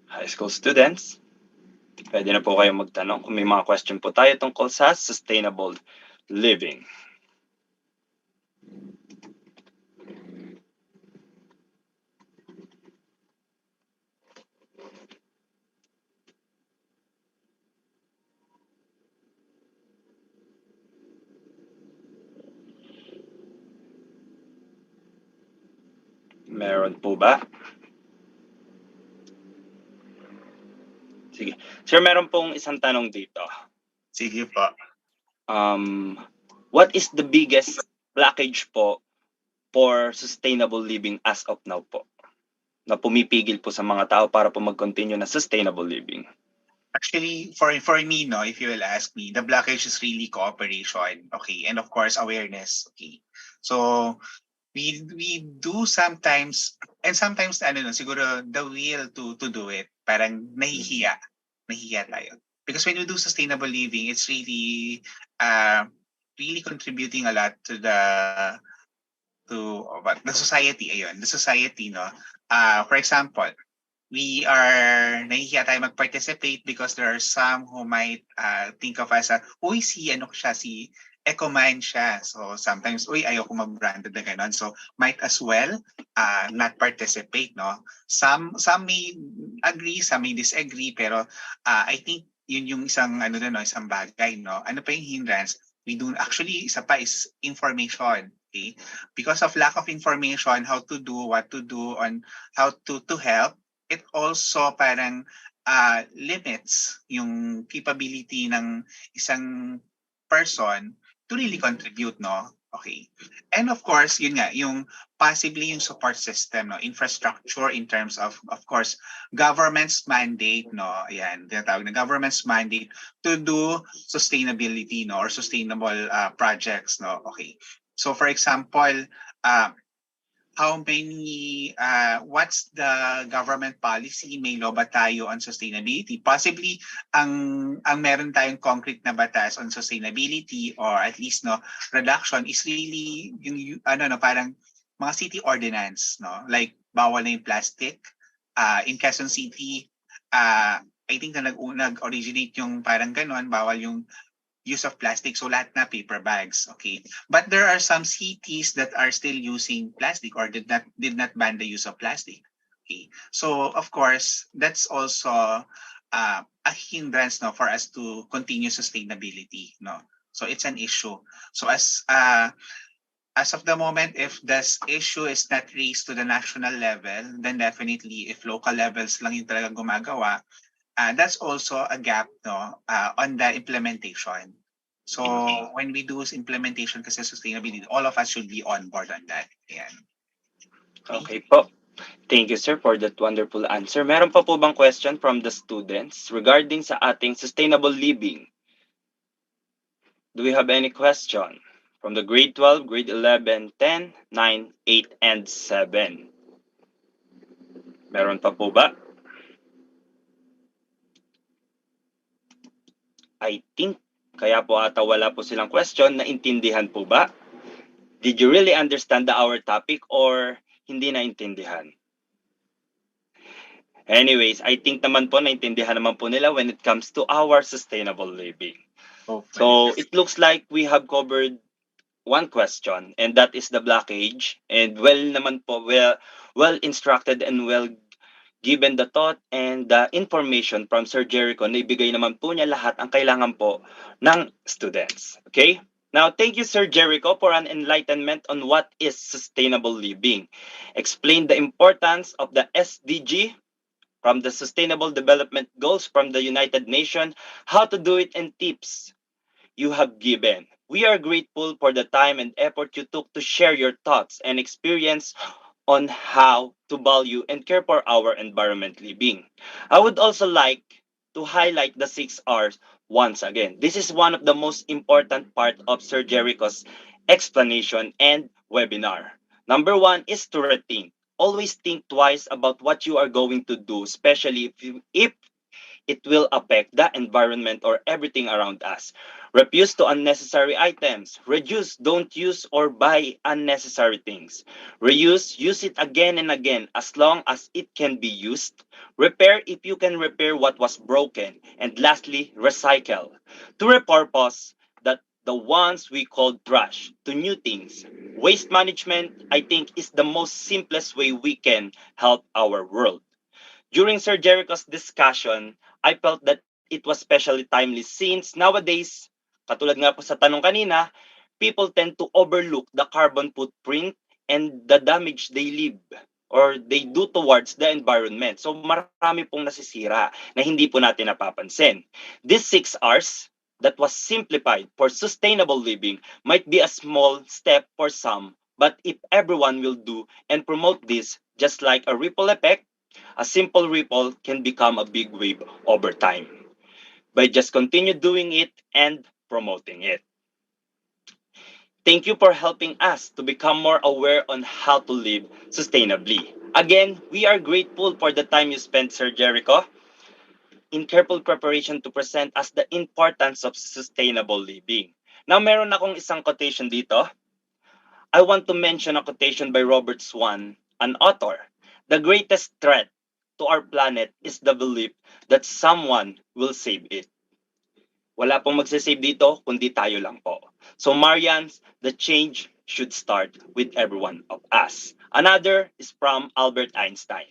High school students, pwede na po kayong magtanong kung may mga question po tayo tungkol sa sustainable living. Meron po ba? Sige. Sir, meron pong isang tanong dito. Sige po. What is the biggest blockage po for sustainable living as of now po? Na pumipigil po sa mga tao para po mag-continue na sustainable living. Actually, for me, no, if you will ask me, the blockage is really cooperation, okay, and of course awareness, okay. So we do sometimes, and sometimes ano no, siguro the will to do it, parang nahihiya tayo. Because when you do sustainable living, it's really contributing a lot to the society, ayun, the society, no. For example, we are nahihiya tayo mag-participate because there are some who might think of us as, uy, si Ecoman siya. So sometimes, uy, ayoko mag-branded na gano'n. So might as well not participate, no? Some may agree, some may disagree, pero I think yun yung isang isang bagay, no? Ano pa yung hindrance? Actually, isa pa is information. Okay? Because of lack of information, how to do, what to do, on how to help, it also parang limits yung capability ng isang person to really contribute, no? Okay. And of course, yun nga, yung possibly yung support system, no? Infrastructure in terms of course, government's mandate, no? Ayan, tinatawag na government's mandate to do sustainability, no? Or sustainable projects, no? Okay. So for example, what's the government policy? May law ba tayo on sustainability? Possibly, ang meron tayong concrete na batas on sustainability or at least no reduction is really yung parang mga city ordinance, no? Like bawal na yung plastic. In Quezon City, I think na nag-originate yung parang ganon, bawal yung use of plastic, so lahat na paper bags, okay? But there are some cities that are still using plastic or did not ban the use of plastic, okay? So of course, that's also a hindrance, no, for us to continue sustainability, no? So it's an issue. So as of the moment, if this issue is not raised to the national level, then definitely if local levels lang yung talagang gumagawa, that's also a gap, no, on the implementation. So when we do implementation kasi sustainability, all of us should be on board on that. Ayan. Okay po. Thank you, sir, for that wonderful answer. Meron pa po bang question from the students regarding sa ating sustainable living? Do we have any question from the grade 12, grade 11, 10, 9, 8, and 7? Meron pa po ba? I think kaya po ata wala po silang question. Naintindihan po ba? Did you really understand our topic or hindi naintindihan? Anyways, I think naman po naintindihan naman po nila when it comes to our sustainable living. So it looks like we have covered one question, and that is the blockage. And well naman po, well instructed and well given the thought and the information from Sir Jericho, na ibigay naman po niya lahat ang kailangan po ng students. Okay? Now, thank you, Sir Jericho, for an enlightenment on what is sustainable living. Explain the importance of the SDG from the Sustainable Development Goals from the United Nations, how to do it, and tips you have given. We are grateful for the time and effort you took to share your thoughts and experience on how to value and care for our environment living. I would also like to highlight the 6 R's once again. This is one of the most important part of Sir Jericho's explanation and webinar. Number one is to rethink. Always think twice about what you are going to do, especially if it will affect the environment or everything around us. Refuse to unnecessary items. Reduce, don't use or buy unnecessary things. Reuse, use it again and again as long as it can be used. Repair if you can repair what was broken. And lastly, recycle. To repurpose that the ones we call trash to new things. Waste management, I think, is the most simplest way we can help our world. During Sir Jericho's discussion, I felt that it was especially timely since nowadays, katulad nga po sa tanong kanina, people tend to overlook the carbon footprint and the damage they leave or they do towards the environment. So marami pong nasisira na hindi po natin napapansin. These 6 R's that was simplified for sustainable living might be a small step for some, but if everyone will do and promote this just like a ripple effect, a simple ripple can become a big wave over time by just continue doing it and promoting it. Thank you for helping us to become more aware on how to live sustainably. Again, we are grateful for the time you spent, Sir Jericho, in careful preparation to present us the importance of sustainable living. Now, meron akong isang quotation dito. I want to mention a quotation by Robert Swan, an author. The greatest threat to our planet is the belief that someone will save it. Wala pong magsasave dito, kundi tayo lang po. So Marians, the change should start with every one of us. Another is from Albert Einstein.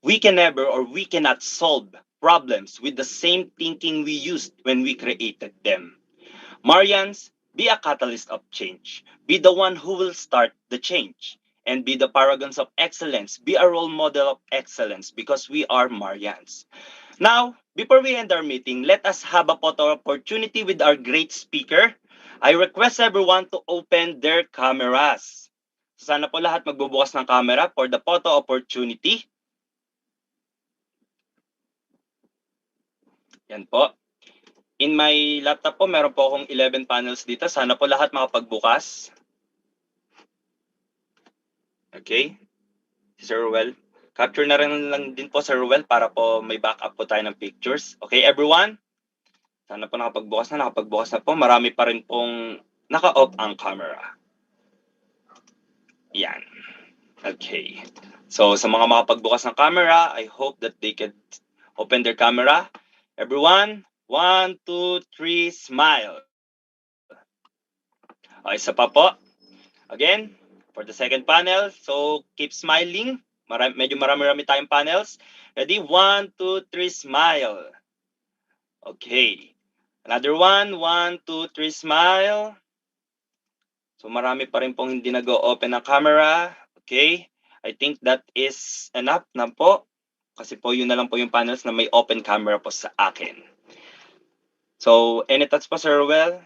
We can never or we cannot solve problems with the same thinking we used when we created them. Marians, be a catalyst of change. Be the one who will start the change. And be the paragons of excellence. Be a role model of excellence because we are Marians. Now, before we end our meeting, let us have a photo opportunity with our great speaker. I request everyone to open their cameras. Sana po lahat magbubukas ng camera for the photo opportunity. Yan po. In my laptop po, meron po akong 11 panels dito. Sana po lahat makapagbukas. Okay. Sir Ruel. Capture na rin lang din po, Sir Ruel, para po may backup po tayo ng pictures. Okay, everyone? Sana po nakapagbukas na po. Marami pa rin pong naka-off ang camera. Yan. Okay. So, sa mga makapagbukas ng camera, I hope that they can open their camera. Everyone, 1, 2, 3, smile. Okay, isa pa po. Again, for the second panel. So, keep smiling. Medyo marami-rami tayong panels. Ready? 1, 2, 3, smile. Okay. Another 1, 1, 2, 3, smile. So, marami pa rin pong hindi nag-open ng camera. Okay. I think that is enough na po. Kasi po, yun na lang po yung panels na may open camera po sa akin. So, any thoughts po, Sir Ruel?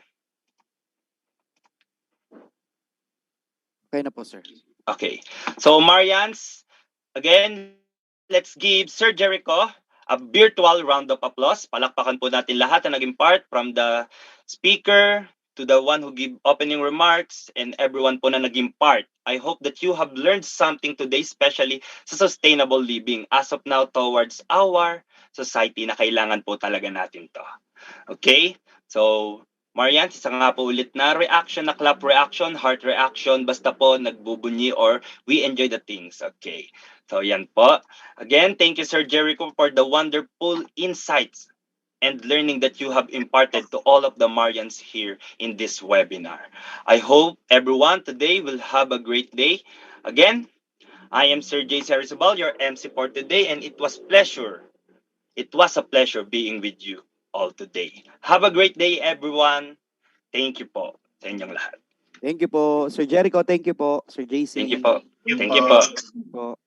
Okay na po, sir. Okay. So, Marians, again, let's give Sir Jericho a virtual round of applause. Palakpakan po natin lahat na naging part from the speaker to the one who gave opening remarks and everyone po na naging part. I hope that you have learned something today, especially sa sustainable living as of now towards our society na kailangan po talaga natin to. Okay? So, Marian, isa nga po ulit na reaction, na clap reaction, heart reaction, basta po nagbubunyi or we enjoy the things. Okay. So, yan po. Again, thank you, Sir Jericho, for the wonderful insights and learning that you have imparted to all of the Marians here in this webinar. I hope everyone today will have a great day. Again, I am Sir J. Sarisabal, your MC for today, and it was a pleasure being with you all today. Have a great day, everyone. Thank you po sa inyong lahat. Thank you po, Sir Jericho. Thank you po, Sir JC. Thank you po. Thank Thank you you po. po. Po.